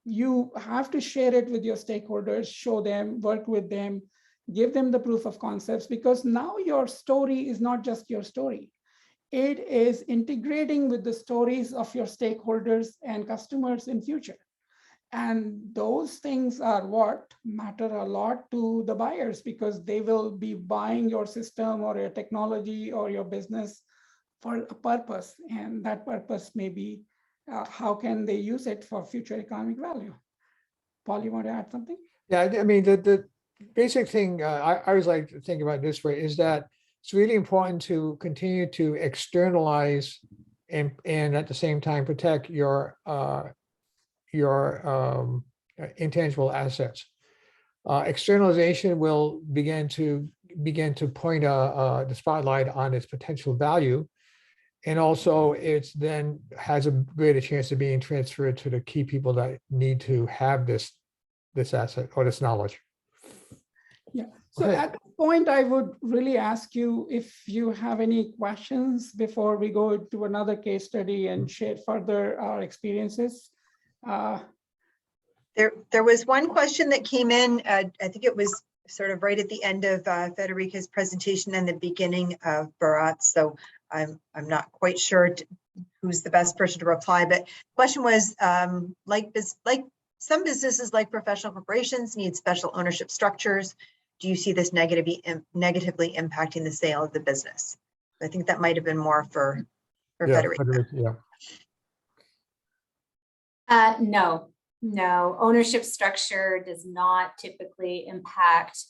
You have to share it with your stakeholders, show them, work with them, give them the proof of concepts, because now your story is not just your story. It is integrating with the stories of your stakeholders and customers in future. And those things are what matter a lot to the buyers, because they will be buying your system or your technology or your business for a purpose. And that purpose may be how can they use it for future economic value. Paul, you want to add something? Yeah, I mean, the basic thing I always like to think about this way is that it's really important to continue to externalize and at the same time protect your intangible assets. Externalization will begin to point the spotlight on its potential value, and also it's then has a greater chance of being transferred to the key people that need to have this asset or this knowledge. Yeah. So Okay. at this point, I would really ask you if you have any questions before we go to another case study and share further our experiences. There was one question that came in. I think it was sort of right at the end of Federica's presentation and the beginning of Barat. So I'm not quite sure who's the best person to reply. But the question was, like some businesses, like professional corporations, need special ownership structures. Do you see this negatively impacting the sale of the business? I think that might have been more for Federica. Yeah. No, ownership structure does not typically impact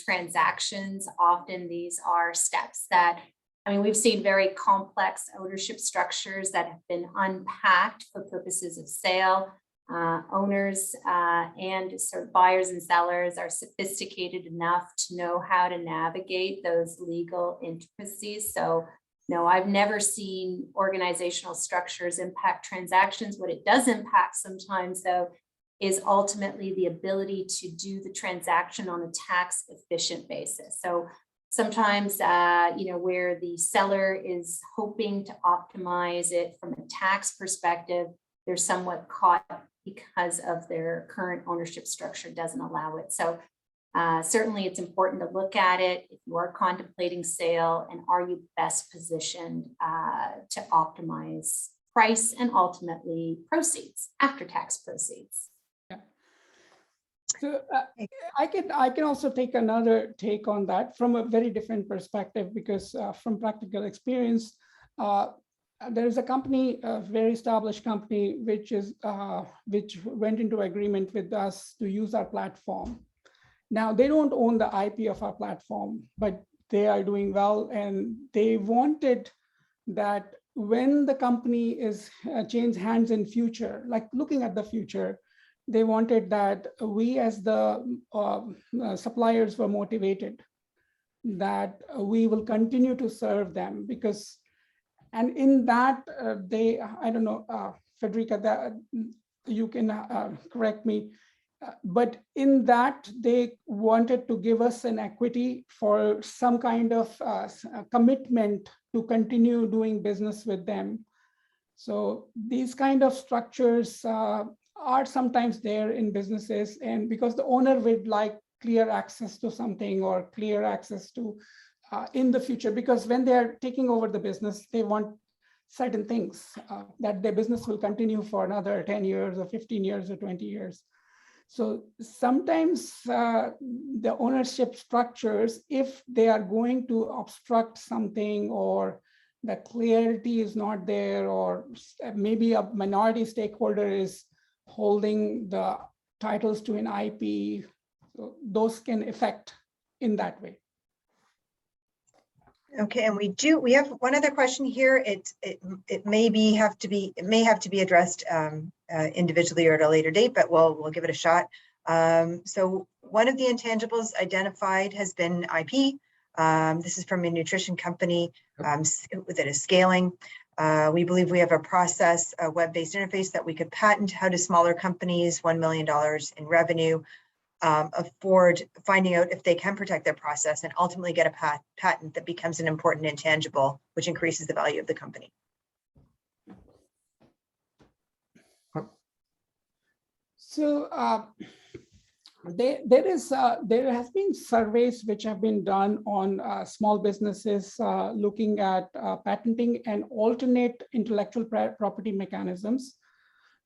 transactions. Often these are steps that, we've seen very complex ownership structures that have been unpacked for purposes of sale. Owners and sort of buyers and sellers are sophisticated enough to know how to navigate those legal intricacies. So no, I've never seen organizational structures impact transactions. What it does impact sometimes, though, is ultimately the ability to do the transaction on a tax efficient basis. So sometimes, where the seller is hoping to optimize it from a tax perspective, they're somewhat caught because of their current ownership structure doesn't allow it. So certainly it's important to look at it if you are contemplating sale, and are you best positioned to optimize price and ultimately proceeds, after tax proceeds. Yeah. So I can also take another take on that from a very different perspective, because from practical experience, there is a company, a very established company, which went into agreement with us to use our platform. Now, they don't own the IP of our platform, but they are doing well, and they wanted that when the company is change hands in future, like looking at the future, they wanted that we as the suppliers were motivated, that we will continue to serve them, because, and in that I don't know, Federica, that you can correct me, but in that they wanted to give us an equity for some kind of commitment to continue doing business with them. So these kind of structures are sometimes there in businesses, and because the owner would like clear access to something or clear access to in the future, because when they're taking over the business, they want certain things that their business will continue for another 10 years or 15 years or 20 years. So sometimes the ownership structures, if they are going to obstruct something, or the clarity is not there, or maybe a minority stakeholder is holding the titles to an IP, so those can affect in that way. Okay, and we have one other question here. It may have to be addressed individually or at a later date, but we'll give it a shot. So one of the intangibles identified has been IP. This is from a nutrition company that is scaling. We believe we have a process, a web-based interface that we could patent. How do smaller companies, $1 million in revenue, afford finding out if they can protect their process and ultimately get a patent that becomes an important intangible, which increases the value of the company. So there has been surveys which have been done on small businesses looking at patenting and alternate intellectual property mechanisms.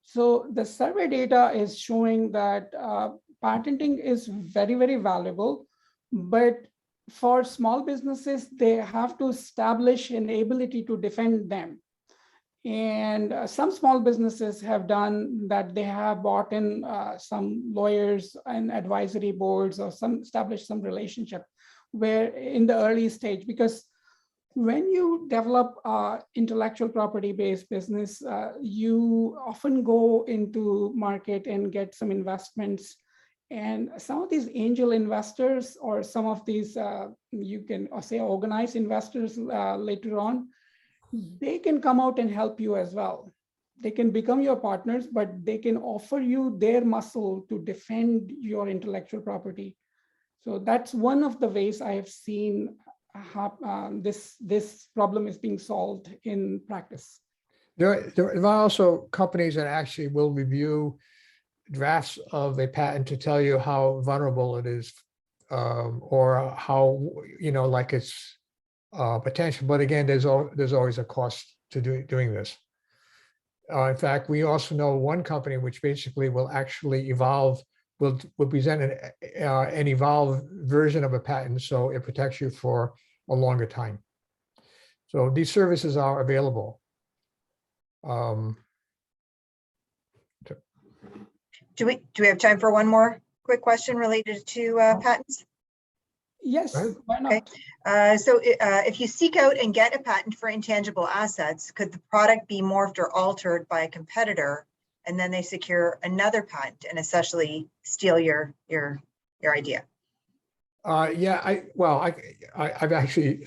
So the survey data is showing that patenting is very, very valuable, but for small businesses, they have to establish an ability to defend them. And some small businesses have done that. They have brought in some lawyers and advisory boards, or established some relationship where in the early stage, because when you develop intellectual property based business, you often go into market and get some investments. And some of these angel investors, or some of these, you can say organized investors later on, they can come out and help you as well. They can become your partners, but they can offer you their muscle to defend your intellectual property. So that's one of the ways I have seen this problem is being solved in practice. There are also companies that actually will review drafts of a patent to tell you how vulnerable it is, or how, like it's potential. But again, there's always a cost to doing this. In fact, we also know one company which basically will actually will present an evolved version of a patent, so it protects you for a longer time. So these services are available. Do we have time for one more quick question related to patents? Yes, why not? Okay. So if you seek out and get a patent for intangible assets, could the product be morphed or altered by a competitor, and then they secure another patent and essentially steal your idea? Yeah, I've actually,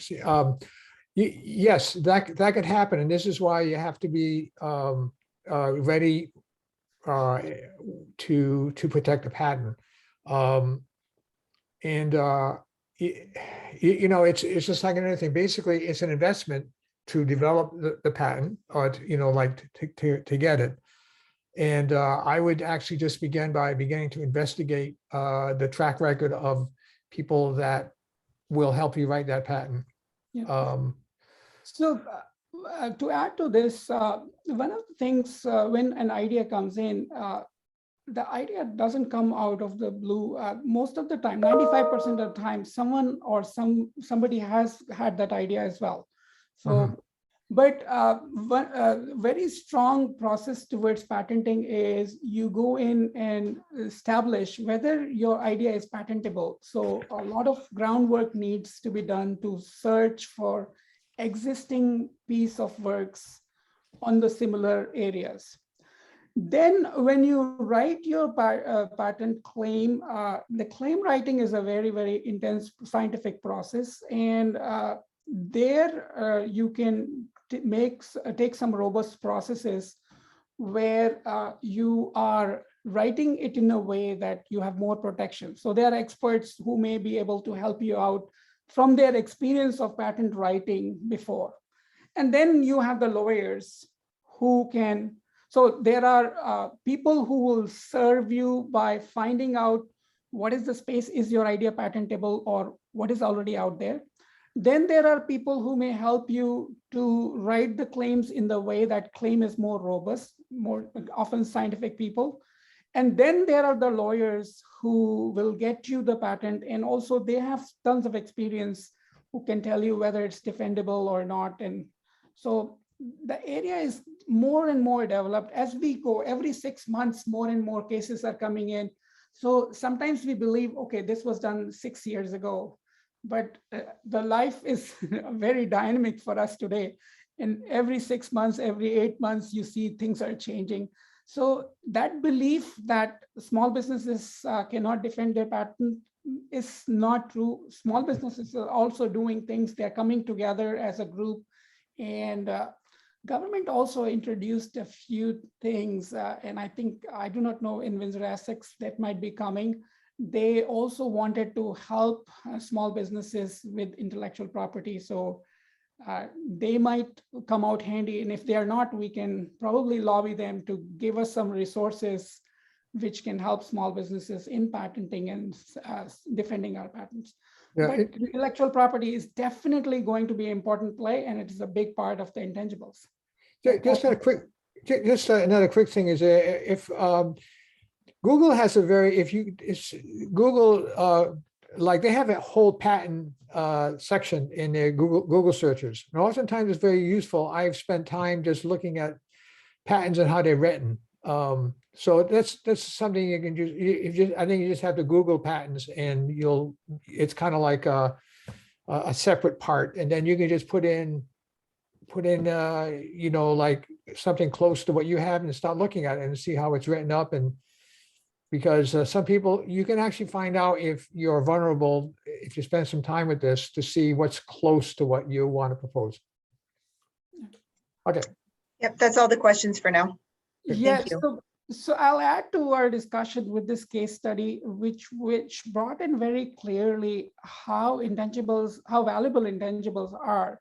yes, that could happen, and this is why you have to be ready to protect the patent. It's just like another thing. Basically, it's an investment to develop the patent, or to get it. And I would actually just begin by beginning to investigate the track record of people that will help you write that patent. Yeah. So to add to this, one of the things when an idea comes in, the idea doesn't come out of the blue. Most of the time, 95% of the time, someone or somebody has had that idea as well. So, but very strong process towards patenting is you go in and establish whether your idea is patentable. So a lot of groundwork needs to be done to search for existing piece of works on the similar areas. Then when you write your patent claim, the claim writing is a very, very intense scientific process. And there you can take some robust processes where you are writing it in a way that you have more protection. So there are experts who may be able to help you out from their experience of patent writing before. And then you have the lawyers who can, so there are people who will serve you by finding out what is the space, is your idea patentable, or what is already out there. Then there are people who may help you to write the claims in the way that claim is more robust, more often scientific people. And then there are the lawyers who will get you the patent, and also they have tons of experience who can tell you whether it's defendable or not. And so the area is more and more developed as we go. Every 6 months, more and more cases are coming in. So sometimes we believe, okay, this was done 6 years ago, but the life is very dynamic for us today. And every 6 months, every 8 months, you see things are changing. So that belief that small businesses cannot defend their patent is not true. Small businesses are also doing things. They're coming together as a group. And government also introduced a few things. And I think, I do not know in WindsorEssex that might be coming. they also wanted to help small businesses with intellectual property. So they might come out handy. And if they are not, we can probably lobby them to give us some resources which can help small businesses in patenting and defending our patents. Yeah, But intellectual property is definitely going to be an important play, and it is a big part of the intangibles. Just another quick thing is if Google has a very, Google, like they have a whole patent section in their Google searches. And oftentimes it's very useful. I've spent time just looking at patents and how they're written. So that's something you can just, I think you just have to Google patents and it's kind of like a separate part. And then you can just put in, like something close to what you have and start looking at it and see how it's written up. And because some people, you can actually find out if you're vulnerable, if you spend some time with this to see what's close to what you want to propose. Okay. Yep, that's all the questions for now. Yes, you. so I'll add to our discussion with this case study, which brought in very clearly how valuable intangibles are.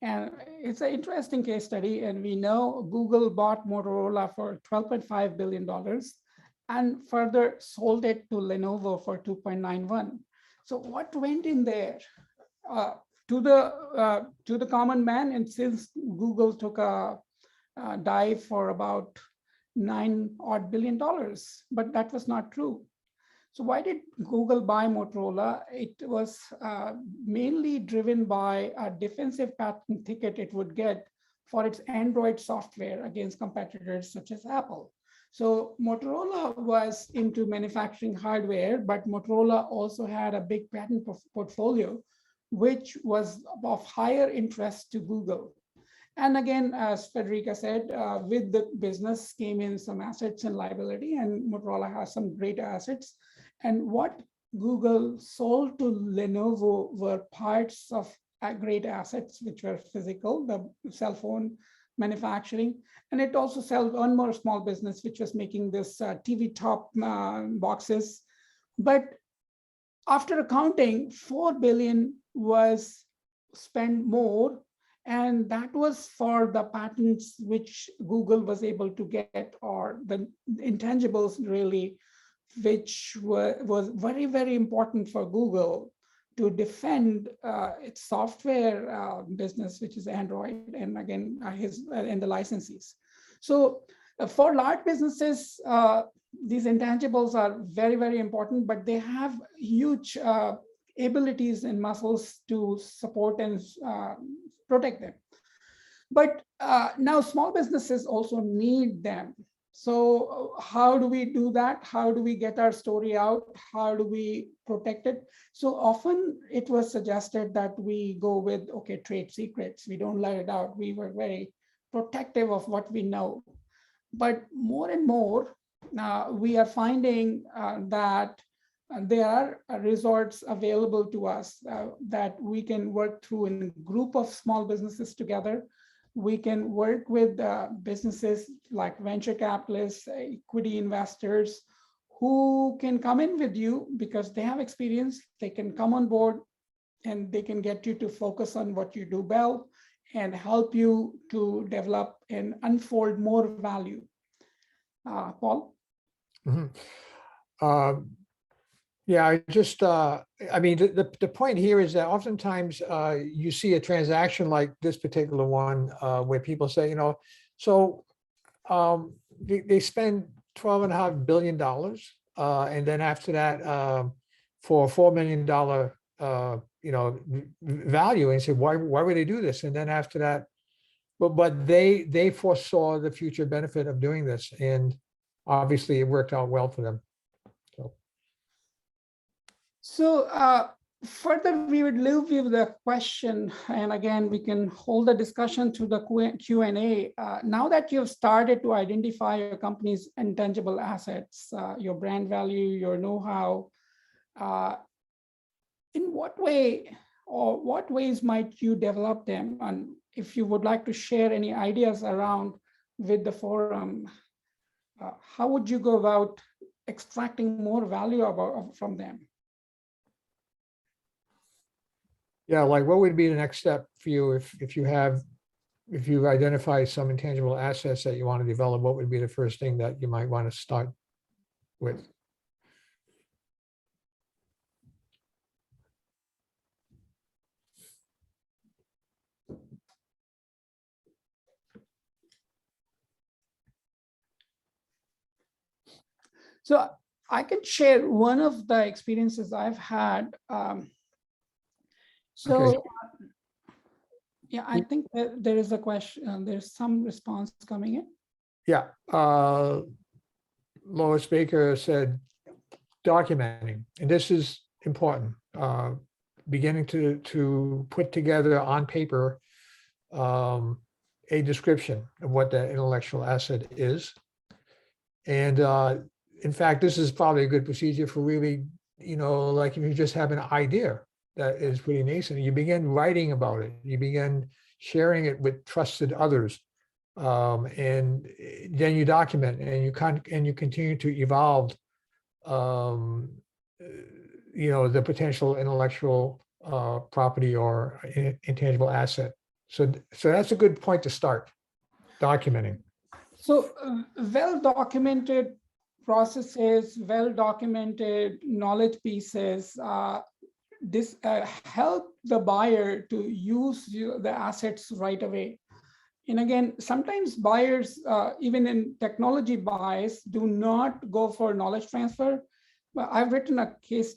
And it's an interesting case study. And we know Google bought Motorola for $12.5 billion and further sold it to Lenovo for 2.91. So what went in there to the common man? And since Google took a dive for about $9 odd billion, but that was not true. So why did Google buy Motorola? It was mainly driven by a defensive patent ticket it would get for its Android software against competitors such as Apple. So Motorola was into manufacturing hardware, but Motorola also had a big patent portfolio, which was of higher interest to Google. And again, as Federica said, with the business came in some assets and liability, and Motorola has some great assets. And what Google sold to Lenovo were parts of great assets, which were physical, the cell phone manufacturing. And it also sold one more small business, which was making this TV top boxes. But after accounting, $4 billion was spent more. And that was for the patents which Google was able to get, or the intangibles really, which was very, very important for Google to defend its software business, which is Android, and again, and the licensees. So for large businesses, these intangibles are very, very important, but they have huge abilities and muscles to support and protect them. But now small businesses also need them. So how do we do that? How do we get our story out? How do we protect it? So often it was suggested that we go with, okay, trade secrets. We don't let it out. We were very protective of what we know. But more and more, we are finding that there are resorts available to us that we can work through in a group of small businesses together. We can work with businesses like venture capitalists, equity investors, who can come in with you because they have experience. They can come on board and they can get you to focus on what you do well and help you to develop and unfold more value. Paul? Mm-hmm. Yeah, I mean, the point here is that oftentimes you see a transaction like this particular one where people say, so they spend $12.5 billion. And then after that, for $4 million, value, and say, why would they do this? And then after that, but they foresaw the future benefit of doing this. And obviously it worked out well for them. So further, we would leave you with a question, and again, we can hold the discussion to the Q&A. Now that you've started to identify your company's intangible assets, your brand value, your know-how, in what way or what ways might you develop them? And if you would like to share any ideas around with the forum, how would you go about extracting more value from them. Yeah, like what would be the next step for you if you identify some intangible assets that you want to develop? What would be the first thing that you might want to start with? So I can share one of the experiences I've had. Okay. Yeah, I think that there is a question, there's some response coming in. Yeah. Lois Baker said documenting, and this is important. Beginning to put together on paper a description of what that intellectual asset is. And in fact, this is probably a good procedure for really, like if you just have an idea that is pretty nascent, you begin writing about it, you begin sharing it with trusted others, and then you document and you continue to evolve, the potential intellectual property or intangible asset. So that's a good point to start, documenting. So well-documented processes, well-documented knowledge pieces, this help the buyer to use the assets right away. And again, sometimes buyers, even in technology buys, do not go for knowledge transfer. But I've written a case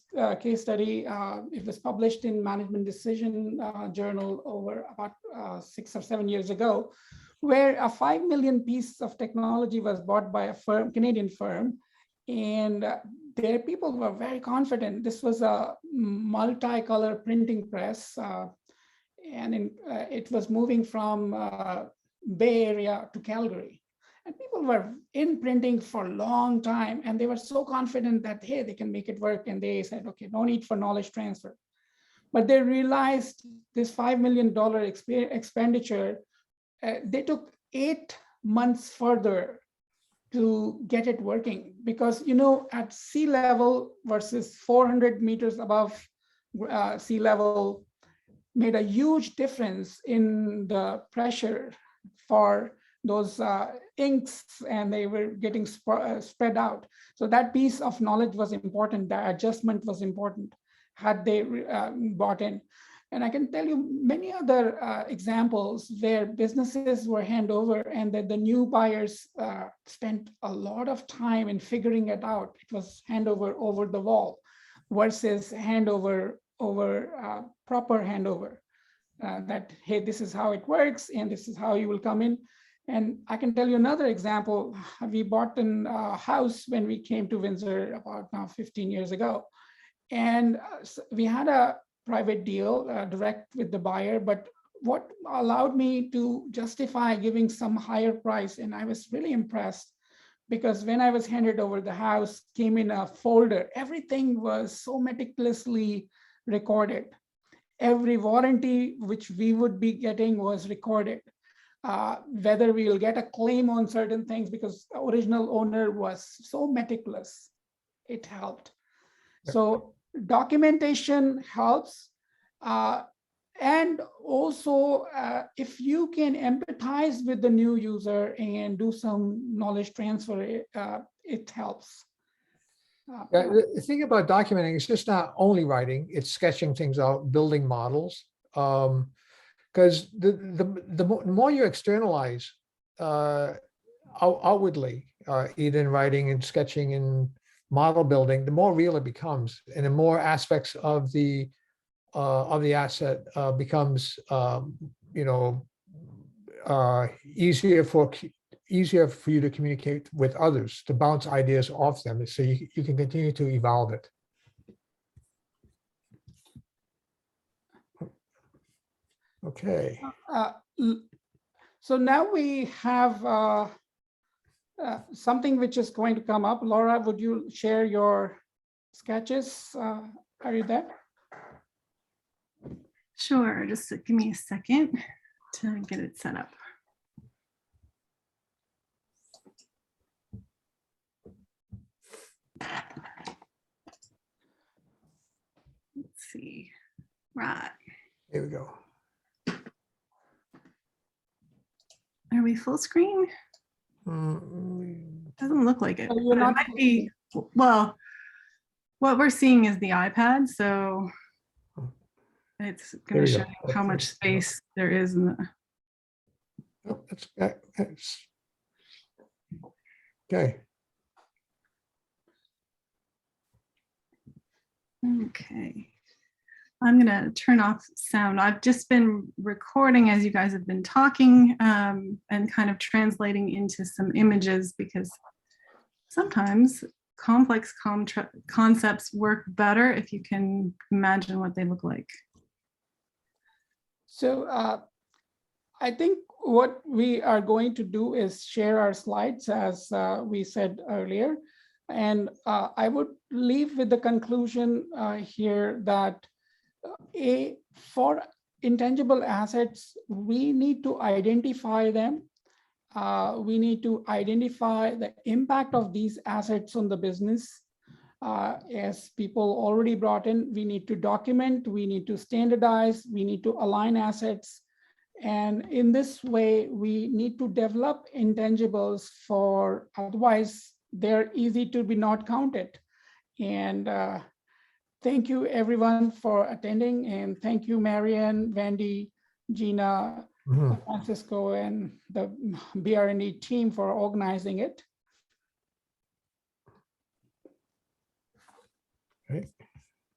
study. It was published in Management Decision Journal over about 6 or 7 years ago, where a 5 million piece of technology was bought by a Canadian firm. And their people were very confident. This was a multicolor printing press. And it was moving from Bay Area to Calgary. And people were in printing for a long time. And they were so confident that, hey, they can make it work. And they said, okay, no need for knowledge transfer. But they realized this $5 million expenditure, they took 8 months further to get it working, because at sea level versus 400 meters above sea level made a huge difference in the pressure for those inks, and they were getting spread out. So that piece of knowledge was important. The adjustment was important had they bought in. And I can tell you many other examples where businesses were handed over and that the new buyers spent a lot of time in figuring it out. It was handover over the wall versus handover over proper handover. That, hey, this is how it works and this is how you will come in. And I can tell you another example. We bought a house when we came to Windsor about now 15 years ago. And we had a private deal direct with the buyer, but what allowed me to justify giving some higher price, and I was really impressed, because when I was handed over the house, came in a folder. Everything was so meticulously recorded. Every warranty which we would be getting was recorded. Whether we will get a claim on certain things, because the original owner was so meticulous, it helped. So documentation helps. And also, if you can empathize with the new user and do some knowledge transfer, it helps. The thing about documenting is just not only writing, it's sketching things out, building models. Because the more you externalize outwardly, either in writing and sketching and model building, the more real it becomes, and the more aspects of the asset becomes easier for you to communicate with others, to bounce ideas off them, so you can continue to evolve it. Okay. So now we have something which is going to come up. Laura, would you share your sketches? Are you there? Sure, just give me a second to get it set up. Let's see. Right. Here we go. Are we full screen? Doesn't look like it. No, you're It not might full be, well, what we're seeing is the iPad, so it's There going we to go. show you how much space there is in the. Oh, that's okay. Okay. I'm going to turn off sound. I've just been recording as you guys have been talking and kind of translating into some images because sometimes complex concepts work better if you can imagine what they look like. So I think what we are going to do is share our slides as we said earlier. And I would leave with the conclusion here that for intangible assets, we need to identify them. We need to identify the impact of these assets on the business. As people already brought in, we need to document, we need to standardize, we need to align assets. And in this way, we need to develop intangibles for, otherwise they're easy to be not counted. And thank you everyone for attending, and thank you Marianne, Wendy, Gina, Francisco, and the BR&E team for organizing it. Okay.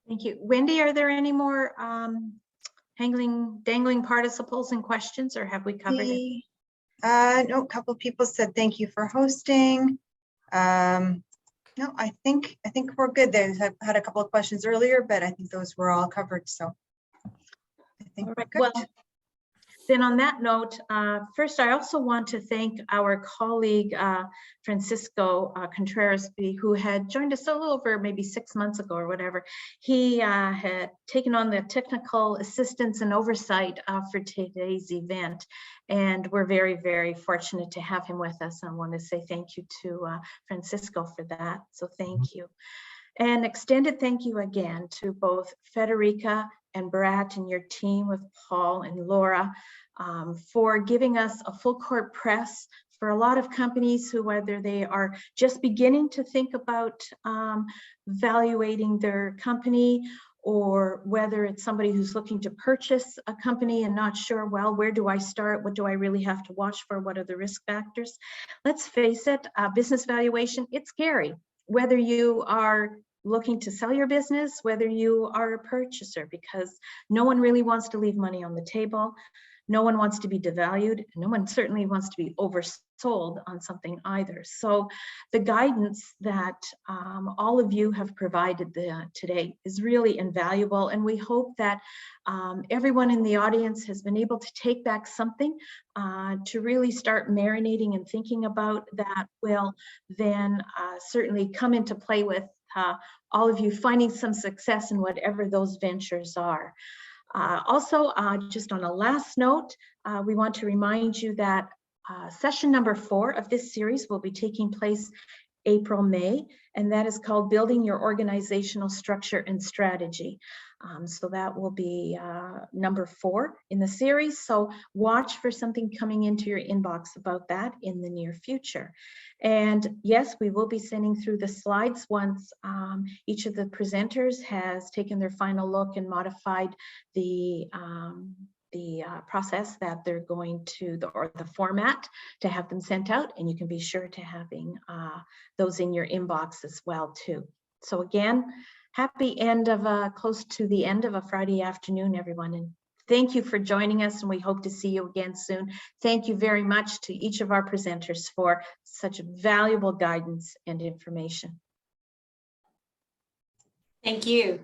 Thank you. Wendy, are there any more dangling participles and questions, or have we covered it? No, a couple of people said thank you for hosting. No, I think we're good. I've had a couple of questions earlier, but I think those were all covered. So I think we're good. Well, then on that note, first, I also want to thank our colleague, Francisco Contreras, who had joined us a little over maybe 6 months ago or whatever. He had taken on the technical assistance and oversight for today's event. And we're very, very fortunate to have him with us. I want to say thank you to Francisco for that. So thank you. And extended thank you again to both Federica and Barat and your team with Paul and Laura for giving us a full court press for a lot of companies who, whether they are just beginning to think about valuating their company, or whether it's somebody who's looking to purchase a company and not sure, well, where do I start? What do I really have to watch for? What are the risk factors? Let's face it, business valuation, it's scary. Whether you are looking to sell your business, whether you are a purchaser, because no one really wants to leave money on the table. No one wants to be devalued. No one certainly wants to be oversold on something either. So the guidance that all of you have provided today is really invaluable. And we hope that everyone in the audience has been able to take back something to really start marinating and thinking about that will then certainly come into play with all of you finding some success in whatever those ventures are. Also, just on a last note, we want to remind you that session number 4 of this series will be taking place April, May, and that is called Building Your Organizational Structure and Strategy. So that will be number 4 in the series. So watch for something coming into your inbox about that in the near future. And yes, we will be sending through the slides once each of the presenters has taken their final look and modified the process that they're going to, or the format to have them sent out, and you can be sure to having those in your inbox as well too. So again, happy end of close to the end of a Friday afternoon, everyone, and thank you for joining us, and we hope to see you again soon. Thank you very much to each of our presenters for such valuable guidance and information. Thank you.